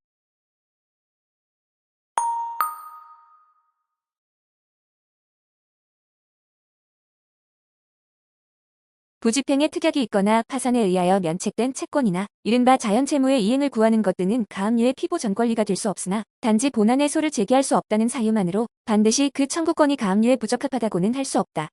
부집행의 특약이 있거나 파산에 의하여 면책된 채권이나 이른바 자연채무의 이행을 구하는 것 등은 가압류의 피보 전권리가 될 수 없으나 단지 본안의 소를 제기할 수 없다는 사유만으로 반드시 그 청구권이 가압류에 부적합하다고는 할 수 없다.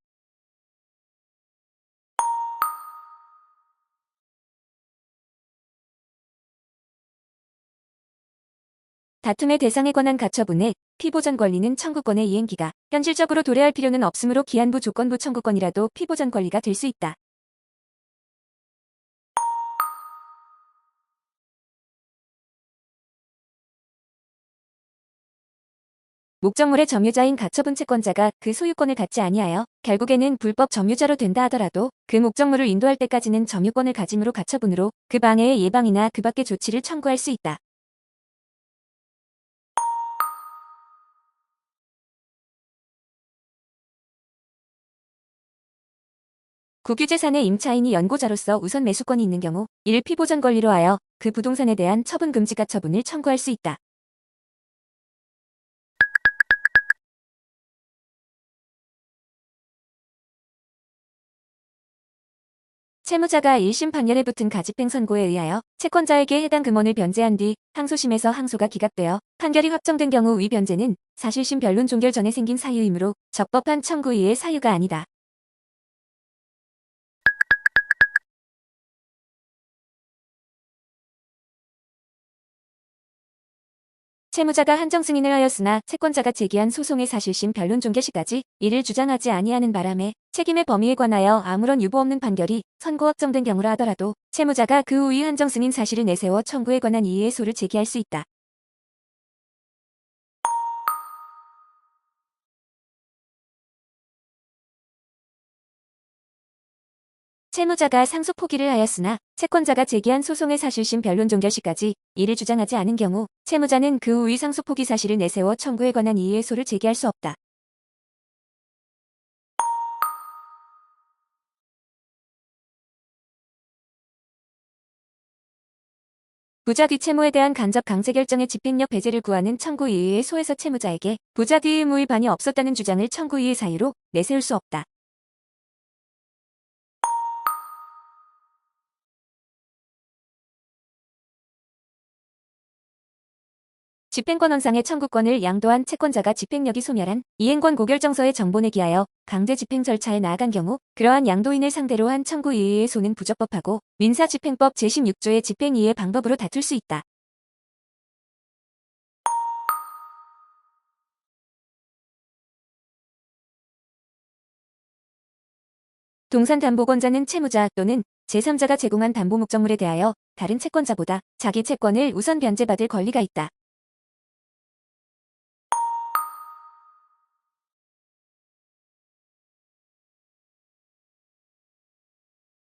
다툼의 대상에 관한 가처분에 피보전 권리는 청구권의 이행기가 현실적으로 도래할 필요는 없으므로 기한부 조건부 청구권이라도 피보전 권리가 될 수 있다. 목적물의 점유자인 가처분 채권자가 그 소유권을 갖지 아니하여 결국에는 불법 점유자로 된다 하더라도 그 목적물을 인도할 때까지는 점유권을 가짐으로 가처분으로 그 방해의 예방이나 그 밖의 조치를 청구할 수 있다. 국유재산의 임차인이 연고자로서 우선 매수권이 있는 경우 이를 피보전 권리로 하여 그 부동산에 대한 처분 금지 가처분을 청구할 수 있다. 채무자가 1심 판결에 붙은 가집행 선고에 의하여 채권자에게 해당 금원을 변제한 뒤 항소심에서 항소가 기각되어 판결이 확정된 경우 위 변제는 사실심 변론 종결 전에 생긴 사유이므로 적법한 청구 이의 사유가 아니다. 채무자가 한정 승인을 하였으나 채권자가 제기한 소송의 사실심 변론 종결 시까지 이를 주장하지 아니하는 바람에 책임의 범위에 관하여 아무런 유보 없는 판결이 선고 확정된 경우라 하더라도 채무자가 그 후 이 한정 승인 사실을 내세워 청구에 관한 이의의 소를 제기할 수 있다. 채무자가 상속 포기를 하였으나 채권자가 제기한 소송의 사실심 변론 종결 시까지 이를 주장하지 않은 경우 채무자는 그 후 이 상속 포기 사실을 내세워 청구에 관한 이의의 소를 제기할 수 없다. 부작위 채무에 대한 간접 강제 결정의 집행력 배제를 구하는 청구 이의의 소에서 채무자에게 부작위 의무 위반이 없었다는 주장을 청구 이의 사유로 내세울 수 없다. 집행권원상의 청구권을 양도한 채권자가 집행력이 소멸한 이행권 고결정서의 정본에 기하여 강제 집행 절차에 나아간 경우 그러한 양도인을 상대로 한 청구 이의의 소는 부적법하고 민사집행법 제16조의 집행이의 방법으로 다툴 수 있다. 동산담보권자는 채무자 또는 제3자가 제공한 담보 목적물에 대하여 다른 채권자보다 자기 채권을 우선 변제받을 권리가 있다.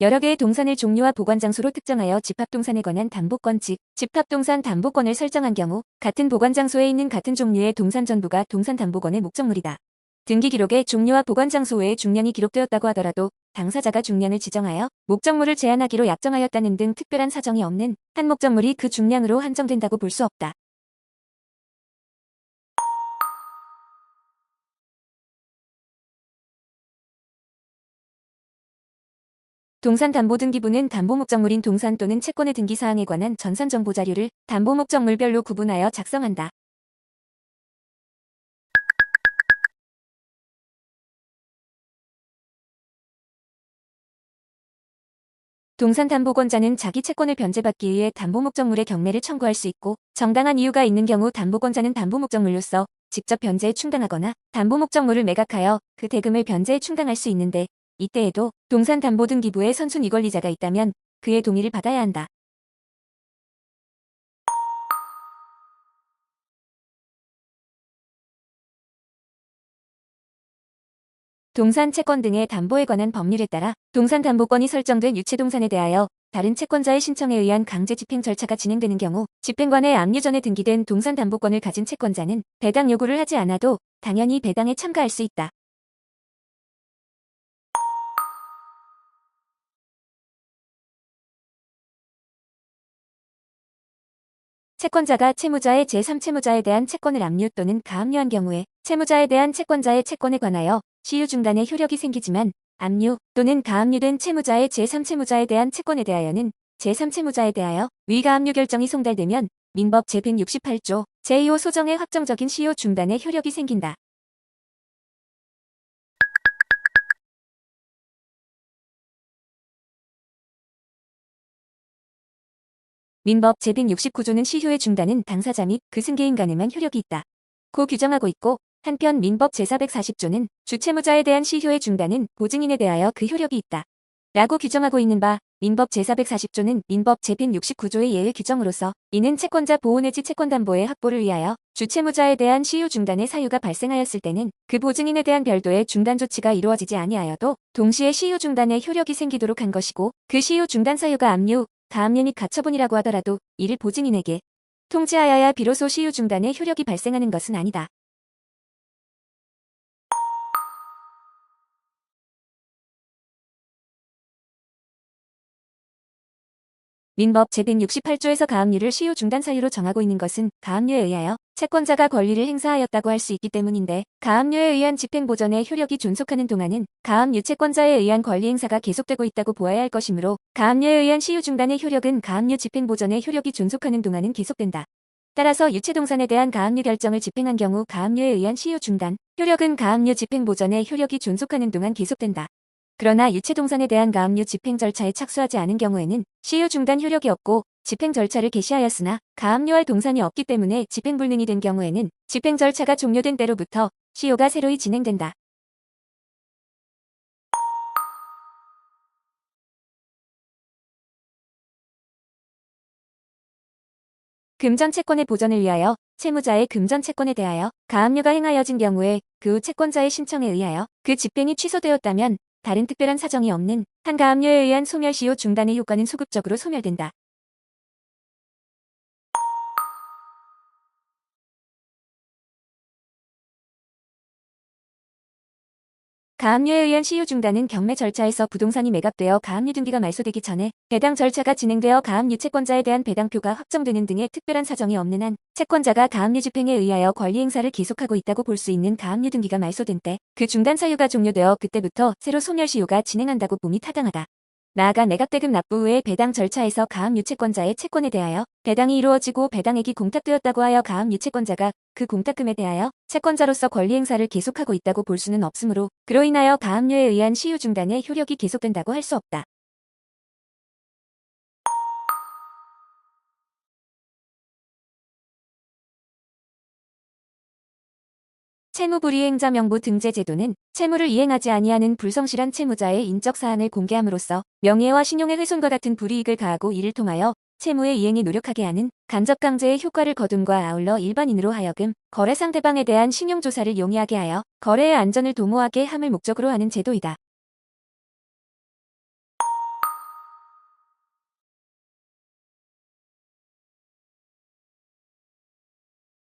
여러 개의 동산을 종류와 보관장소로 특정하여 집합동산에 관한 담보권 즉 집합동산 담보권을 설정한 경우 같은 보관장소에 있는 같은 종류의 동산 전부가 동산담보권의 목적물이다. 등기기록에 종류와 보관장소 외에 중량이 기록되었다고 하더라도 당사자가 중량을 지정하여 목적물을 제한하기로 약정하였다는 등 특별한 사정이 없는 한 목적물이 그 중량으로 한정된다고 볼 수 없다. 동산담보등기부는 담보 목적물인 동산 또는 채권의 등기사항에 관한 전산정보 자료를 담보 목적물별로 구분하여 작성한다. 동산담보권자는 자기 채권을 변제받기 위해 담보 목적물의 경매를 청구할 수 있고 정당한 이유가 있는 경우 담보권자는 담보 목적물로서 직접 변제에 충당하거나 담보 목적물을 매각하여 그 대금을 변제에 충당할 수 있는데 이때에도 동산담보등기부에 선순위 권리자가 있다면 그의 동의를 받아야 한다. 동산 채권 등의 담보에 관한 법률에 따라 동산담보권이 설정된 유체동산에 대하여 다른 채권자의 신청에 의한 강제 집행 절차가 진행되는 경우 집행관의 압류 전에 등기된 동산담보권을 가진 채권자는 배당 요구를 하지 않아도 당연히 배당에 참가할 수 있다. 채권자가 채무자의 제3채무자에 대한 채권을 압류 또는 가압류한 경우에 채무자에 대한 채권자의 채권에 관하여 시효 중단의 효력이 생기지만 압류 또는 가압류된 채무자의 제3채무자에 대한 채권에 대하여는 제3채무자에 대하여 위가압류 결정이 송달되면 민법 제168조 제2호 소정의 확정적인 시효 중단의 효력이 생긴다. 민법 제169조는 시효의 중단은 당사자 및 그 승계인 간에만 효력이 있다. 고 규정하고 있고 한편 민법 제440조는 주채무자에 대한 시효의 중단은 보증인에 대하여 그 효력이 있다. 라고 규정하고 있는 바 민법 제440조는 민법 제169조의 예외 규정으로서 이는 채권자 보호 내지 채권담보의 확보를 위하여 주채무자에 대한 시효 중단의 사유가 발생하였을 때는 그 보증인에 대한 별도의 중단 조치가 이루어지지 아니하여도 동시에 시효 중단의 효력이 생기도록 한 것이고 그 시효 중단 사유가 압류, 가압류 및 가처분이라고 하더라도 이를 보증인에게 통지하여야 비로소 시효 중단의 효력이 발생하는 것은 아니다. 민법 제168조에서 가압류를 시효 중단 사유로 정하고 있는 것은 가압류에 의하여 채권자가 권리를 행사하였다고 할 수 있기 때문인데 가압류에 의한 집행보전의 효력이 존속하는 동안은 가압류 채권자에 의한 권리 행사가 계속되고 있다고 보아야 할 것이므로 가압류에 의한 시효 중단의 효력은 가압류 집행보전의 효력이 존속하는 동안은 계속된다. 따라서 유체동산에 대한 가압류 결정을 집행한 경우 가압류에 의한 시효 중단 효력은 가압류 집행보전의 효력이 존속하는 동안 계속된다. 그러나 유체동산에 대한 가압류 집행 절차에 착수하지 않은 경우에는 시효 중단 효력이 없고 집행 절차를 개시하였으나 가압류할 동산이 없기 때문에 집행불능이 된 경우에는 집행 절차가 종료된 때로부터 시효가 새로이 진행된다. 금전 채권의 보전을 위하여 채무자의 금전 채권에 대하여 가압류가 행하여진 경우에 그 후 채권자의 신청에 의하여 그 집행이 취소되었다면 다른 특별한 사정이 없는 한 가압류에 의한 소멸시효 중단의 효과는 소급적으로 소멸된다. 가압류에 의한 시효 중단은 경매 절차에서 부동산이 매각되어 가압류 등기가 말소되기 전에 배당 절차가 진행되어 가압류 채권자에 대한 배당표가 확정되는 등의 특별한 사정이 없는 한 채권자가 가압류 집행에 의하여 권리 행사를 계속하고 있다고 볼 수 있는 가압류 등기가 말소된 때 그 중단 사유가 종료되어 그때부터 새로 소멸시효가 진행한다고 봄이 타당하다. 나아가 매각대금 납부 후에 배당 절차에서 가압류 채권자의 채권에 대하여 배당이 이루어지고 배당액이 공탁되었다고 하여 가압류 채권자가 그 공탁금에 대하여 채권자로서 권리 행사를 계속하고 있다고 볼 수는 없으므로 그로 인하여 가압류에 의한 시효 중단의 효력이 계속된다고 할 수 없다. 채무불이행자 명부 등재 제도는 채무를 이행하지 아니하는 불성실한 채무자의 인적 사항을 공개함으로써 명예와 신용의 훼손과 같은 불이익을 가하고 이를 통하여 채무의 이행에 노력하게 하는 간접 강제의 효과를 거둠과 아울러 일반인으로 하여금 거래 상대방에 대한 신용조사를 용이하게 하여 거래의 안전을 도모하게 함을 목적으로 하는 제도이다.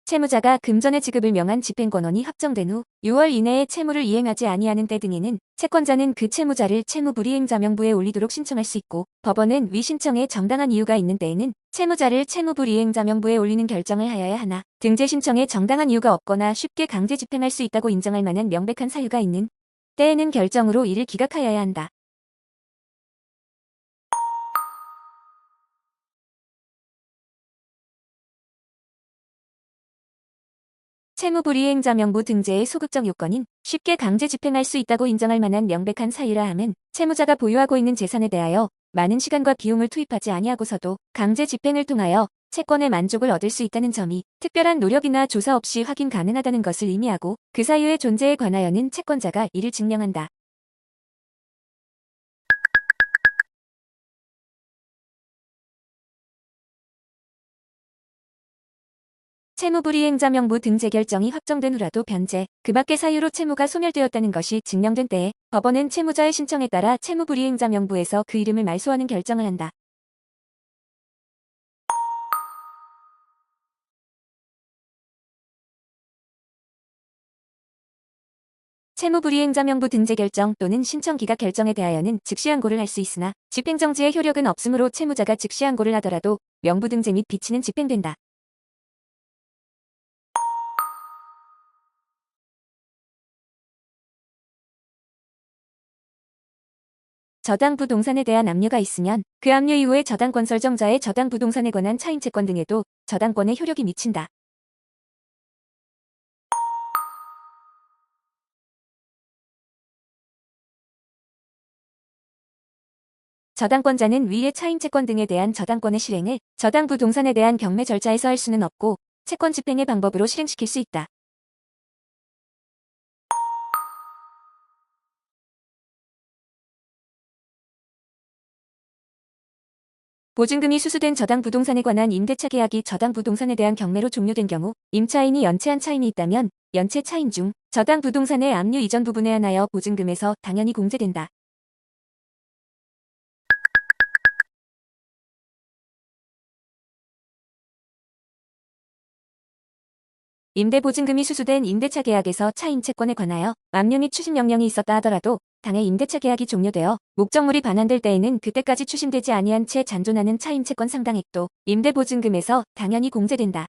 채무자가 금전의 지급을 명한 집행권원이 확정된 후 6월 이내에 채무를 이행하지 아니하는 때 등에는 채권자는 그 채무자를 채무불이행자 명부에 올리도록 신청할 수 있고 법원은 위 신청에 정당한 이유가 있는 때에는 채무자를 채무불이행자 명부에 올리는 결정을 하여야 하나 등재 신청에 정당한 이유가 없거나 쉽게 강제 집행할 수 있다고 인정할 만한 명백한 사유가 있는 때에는 결정으로 이를 기각하여야 한다. 채무불이행자 명부 등재의 소극적 요건인 쉽게 강제 집행할 수 있다고 인정할 만한 명백한 사유라 함은 채무자가 보유하고 있는 재산에 대하여 많은 시간과 비용을 투입하지 아니하고서도 강제 집행을 통하여 채권의 만족을 얻을 수 있다는 점이 특별한 노력이나 조사 없이 확인 가능하다는 것을 의미하고 그 사유의 존재에 관하여는 채권자가 이를 증명한다. 채무불이행자 명부 등재 결정이 확정된 후라도 변제, 그 밖의 사유로 채무가 소멸되었다는 것이 증명된 때에 법원은 채무자의 신청에 따라 채무불이행자 명부에서 그 이름을 말소하는 결정을 한다. 채무불이행자 명부 등재 결정 또는 신청 기각 결정에 대하여는 즉시 항고를 할 수 있으나 집행정지의 효력은 없으므로 채무자가 즉시 항고를 하더라도 명부 등재 및 비치는 집행된다. 저당 부동산에 대한 압류가 있으면 그 압류 이후에 저당권 설정자의 저당 부동산에 관한 차임채권 등에도 저당권의 효력이 미친다. 저당권자는 위의 차임채권 등에 대한 저당권의 실행을 저당 부동산에 대한 경매 절차에서 할 수는 없고 채권 집행의 방법으로 실행시킬 수 있다. 보증금이 수수된 저당 부동산에 관한 임대차 계약이 저당 부동산에 대한 경매로 종료된 경우 임차인이 연체한 차임이 있다면 연체 차임 중 저당 부동산의 압류 이전 부분에 한하여 보증금에서 당연히 공제된다. 임대보증금이 수수된 임대차 계약에서 차임채권에 관하여 압류 및 추심 명령이 있었다 하더라도 당해 임대차 계약이 종료되어 목적물이 반환될 때에는 그때까지 추심되지 아니한 채 잔존하는 차임채권 상당액도 임대보증금에서 당연히 공제된다.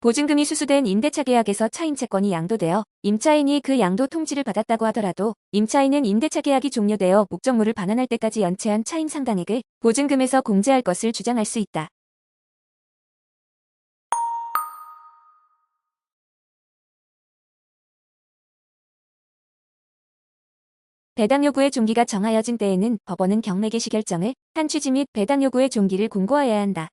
보증금이 수수된 임대차 계약에서 차임 채권이 양도되어 임차인이 그 양도 통지를 받았다고 하더라도 임차인은 임대차 계약이 종료되어 목적물을 반환할 때까지 연체한 차임 상당액을 보증금에서 공제할 것을 주장할 수 있다. 배당 요구의 종기가 정하여진 때에는 법원은 경매 개시 결정을 한 취지 및 배당 요구의 종기를 공고하여야 한다.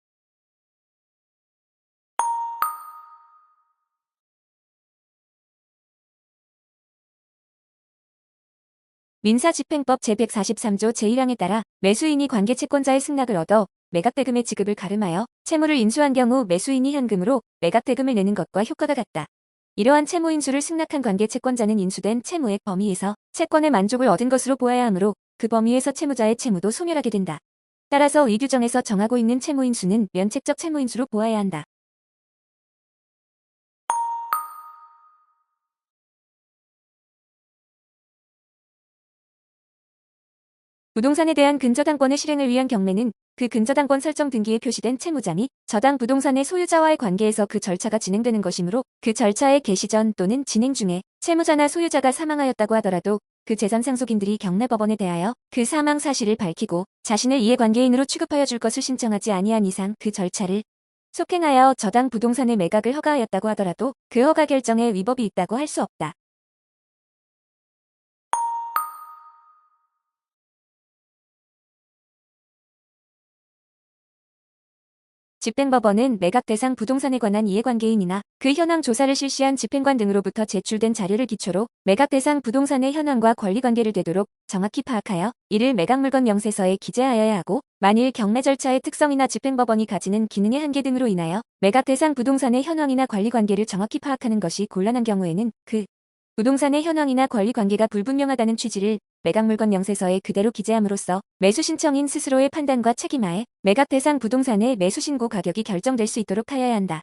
민사집행법 제143조 제1항에 따라 매수인이 관계 채권자의 승낙을 얻어 매각대금의 지급을 가름하여 채무를 인수한 경우 매수인이 현금으로 매각대금을 내는 것과 효과가 같다. 이러한 채무 인수를 승낙한 관계 채권자는 인수된 채무액 범위에서 채권의 만족을 얻은 것으로 보아야 하므로 그 범위에서 채무자의 채무도 소멸하게 된다. 따라서 이 규정에서 정하고 있는 채무 인수는 면책적 채무 인수로 보아야 한다. 부동산에 대한 근저당권의 실행을 위한 경매는 그 근저당권 설정 등기에 표시된 채무자 및 저당 부동산의 소유자와의 관계에서 그 절차가 진행되는 것이므로 그 절차의 개시 전 또는 진행 중에 채무자나 소유자가 사망하였다고 하더라도 그 재산 상속인들이 경매법원에 대하여 그 사망 사실을 밝히고 자신을 이해관계인으로 취급하여 줄 것을 신청하지 아니한 이상 그 절차를 속행하여 저당 부동산의 매각을 허가하였다고 하더라도 그 허가 결정에 위법이 있다고 할 수 없다. 집행법원은 매각 대상 부동산에 관한 이해관계인이나 그 현황 조사를 실시한 집행관 등으로부터 제출된 자료를 기초로 매각 대상 부동산의 현황과 권리관계를 되도록 정확히 파악하여 이를 매각물건 명세서에 기재하여야 하고, 만일 경매 절차의 특성이나 집행법원이 가지는 기능의 한계 등으로 인하여 매각 대상 부동산의 현황이나 권리관계를 정확히 파악하는 것이 곤란한 경우에는 그 부동산의 현황이나 권리관계가 불분명하다는 취지를 매각물건 명세서에 그대로 기재함으로써 매수 신청인 스스로의 판단과 책임하에 매각 대상 부동산의 매수 신고 가격이 결정될 수 있도록 하여야 한다.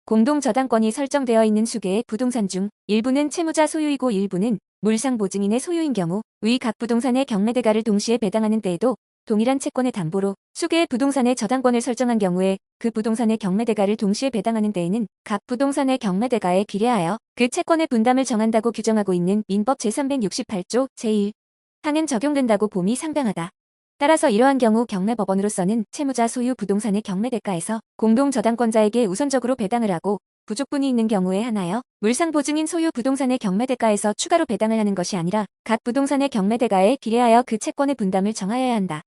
공동저당권이 설정되어 있는 수개의 부동산 중 일부는 채무자 소유이고 일부는 물상보증인의 소유인 경우 위 각 부동산의 경매대가를 동시에 배당하는 때에도 동일한 채권의 담보로 수개의 부동산의 저당권을 설정한 경우에 그 부동산의 경매대가를 동시에 배당하는 때에는 각 부동산의 경매대가에 비례하여 그 채권의 분담을 정한다고 규정하고 있는 민법 제368조 제1 항은 적용된다고 봄이 상당하다. 따라서 이러한 경우 경매법원으로서는 채무자 소유 부동산의 경매대가에서 공동저당권자에게 우선적으로 배당을 하고, 부족분이 있는 경우에 한하여 물상보증인 소유 부동산의 경매대가에서 추가로 배당을 하는 것이 아니라 각 부동산의 경매대가에 비례하여 그 채권의 분담을 정하여야 한다.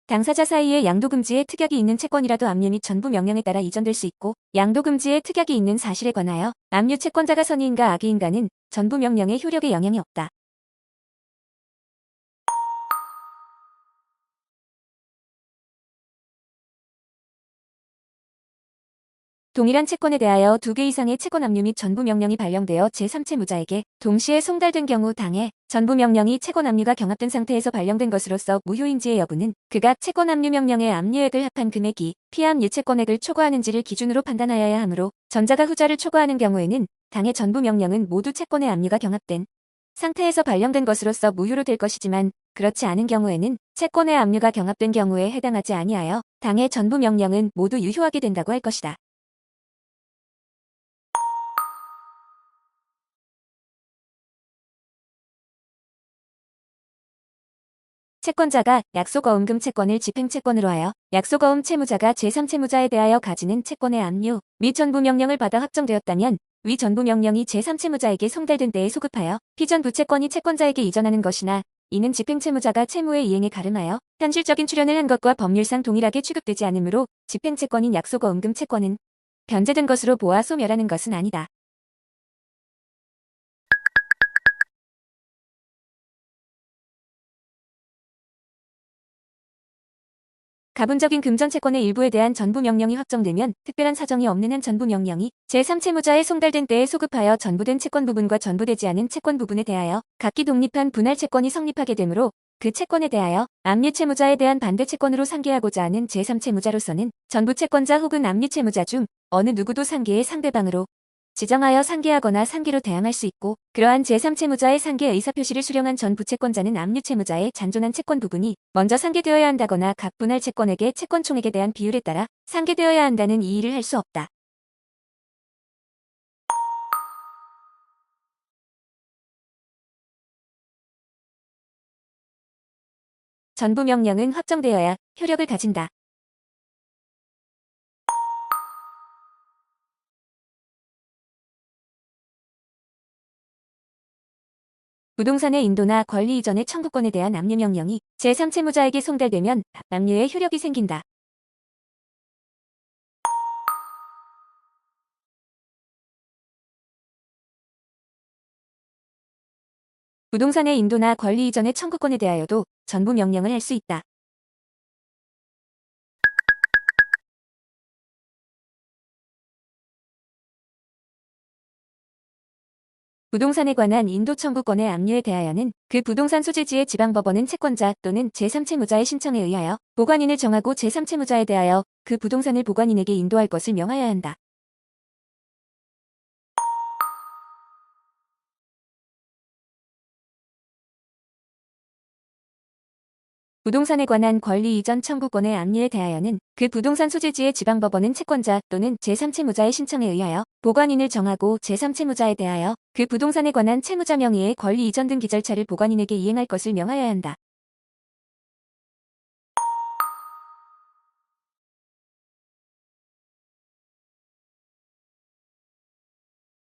당사자 사이에 양도금지의 특약이 있는 채권이라도 압류 및 전부 명령에 따라 이전될 수 있고, 양도금지의 특약이 있는 사실에 관하여 압류 채권자가 선의인가 악의인가는 전부 명령의 효력에 영향이 없다. 동일한 채권에 대하여 2개 이상의 채권 압류 및 전부 명령이 발령되어 제3채무자에게 동시에 송달된 경우 당해 전부 명령이 채권 압류가 경합된 상태에서 발령된 것으로서 무효인지의 여부는 그각 채권 압류 명령의 압류액을 합한 금액이 피압 유채권액을 초과하는지를 기준으로 판단하여야 하므로, 전자가 후자를 초과하는 경우에는 당해 전부 명령은 모두 채권의 압류가 경합된 상태에서 발령된 것으로서 무효로 될 것이지만, 그렇지 않은 경우에는 채권의 압류가 경합된 경우에 해당하지 아니하여 당해 전부 명령은 모두 유효하게 된다고 할 것이다. 채권자가 약속어음금 채권을 집행채권으로 하여 약속어음 채무자가 제3채무자에 대하여 가지는 채권의 압류 및 전부 명령을 받아 확정되었다면 위 전부 명령이 제3채무자에게 송달된 때에 소급하여 피전 부채권이 채권자에게 이전하는 것이나, 이는 집행채무자가 채무의 이행에 가름하여 현실적인 출연을 한 것과 법률상 동일하게 취급되지 않으므로 집행채권인 약속어음금 채권은 변제된 것으로 보아 소멸하는 것은 아니다. 가분적인 금전 채권의 일부에 대한 전부 명령이 확정되면 특별한 사정이 없는 한 전부 명령이 제3채무자에 송달된 때에 소급하여 전부된 채권 부분과 전부되지 않은 채권 부분에 대하여 각기 독립한 분할 채권이 성립하게 되므로 그 채권에 대하여 압류채무자에 대한 반대 채권으로 상계하고자 하는 제3채무자로서는 전부 채권자 혹은 압류채무자 중 어느 누구도 상계의 상대방으로 지정하여 상계하거나 상계로 대항할 수 있고, 그러한 제3채무자의 상계 의사표시를 수령한 전 부채권자는 압류채무자의 잔존한 채권 부분이 먼저 상계되어야 한다거나 각 분할 채권액의 채권총액에 대한 비율에 따라 상계되어야 한다는 이의를 할 수 없다. 전부 명령은 확정되어야 효력을 가진다. 부동산의 인도나 권리 이전의 청구권에 대한 압류명령이 제3채무자에게 송달되면 압류의 효력이 생긴다. 부동산의 인도나 권리 이전의 청구권에 대하여도 전부 명령을 할 수 있다. 부동산에 관한 인도 청구권의 압류에 대하여는 그 부동산 소재지의 지방법원은 채권자 또는 제3채무자의 신청에 의하여 보관인을 정하고 제3채무자에 대하여 그 부동산을 보관인에게 인도할 것을 명하여야 한다. 부동산에 관한 권리 이전 청구권의 압류에 대하여는 그 부동산 소재지의 지방법원은 채권자 또는 제3채무자의 신청에 의하여 보관인을 정하고 제3채무자에 대하여 그 부동산에 관한 채무자 명의의 권리 이전 등 기절차를 보관인에게 이행할 것을 명하여야 한다.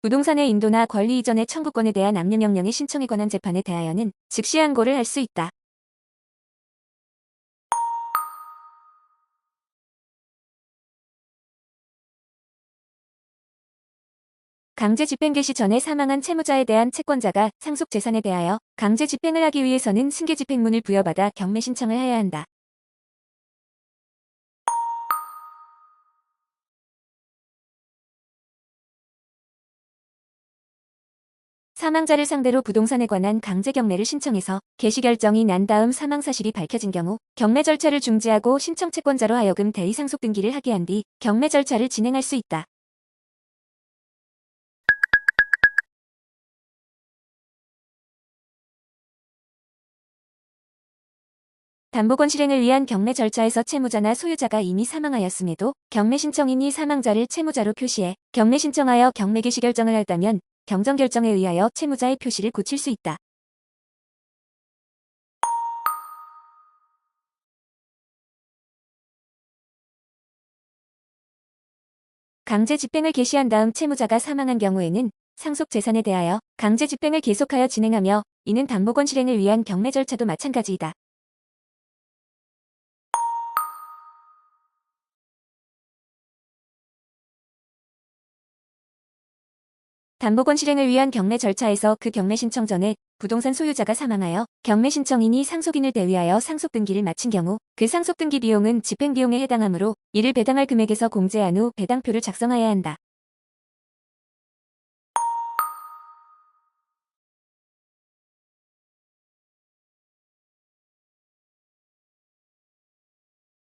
부동산의 인도나 권리 이전의 청구권에 대한 압류명령의 신청에 관한 재판에 대하여는 즉시 항고를 할 수 있다. 강제 집행 개시 전에 사망한 채무자에 대한 채권자가 상속 재산에 대하여 강제 집행을 하기 위해서는 승계 집행문을 부여받아 경매 신청을 해야 한다. 사망자를 상대로 부동산에 관한 강제 경매를 신청해서 개시 결정이 난 다음 사망 사실이 밝혀진 경우 경매 절차를 중지하고 신청 채권자로 하여금 대의 상속 등기를 하게 한 뒤 경매 절차를 진행할 수 있다. 담보권 실행을 위한 경매 절차에서 채무자나 소유자가 이미 사망하였음에도 경매 신청인이 사망자를 채무자로 표시해 경매 신청하여 경매 개시 결정을 했다면 경정 결정에 의하여 채무자의 표시를 고칠 수 있다. 강제 집행을 개시한 다음 채무자가 사망한 경우에는 상속 재산에 대하여 강제 집행을 계속하여 진행하며, 이는 담보권 실행을 위한 경매 절차도 마찬가지이다. 담보권 실행을 위한 경매 절차에서 그 경매 신청 전에 부동산 소유자가 사망하여 경매 신청인이 상속인을 대위하여 상속 등기를 마친 경우 그 상속 등기 비용은 집행 비용에 해당하므로 이를 배당할 금액에서 공제한 후 배당표를 작성하여야 한다.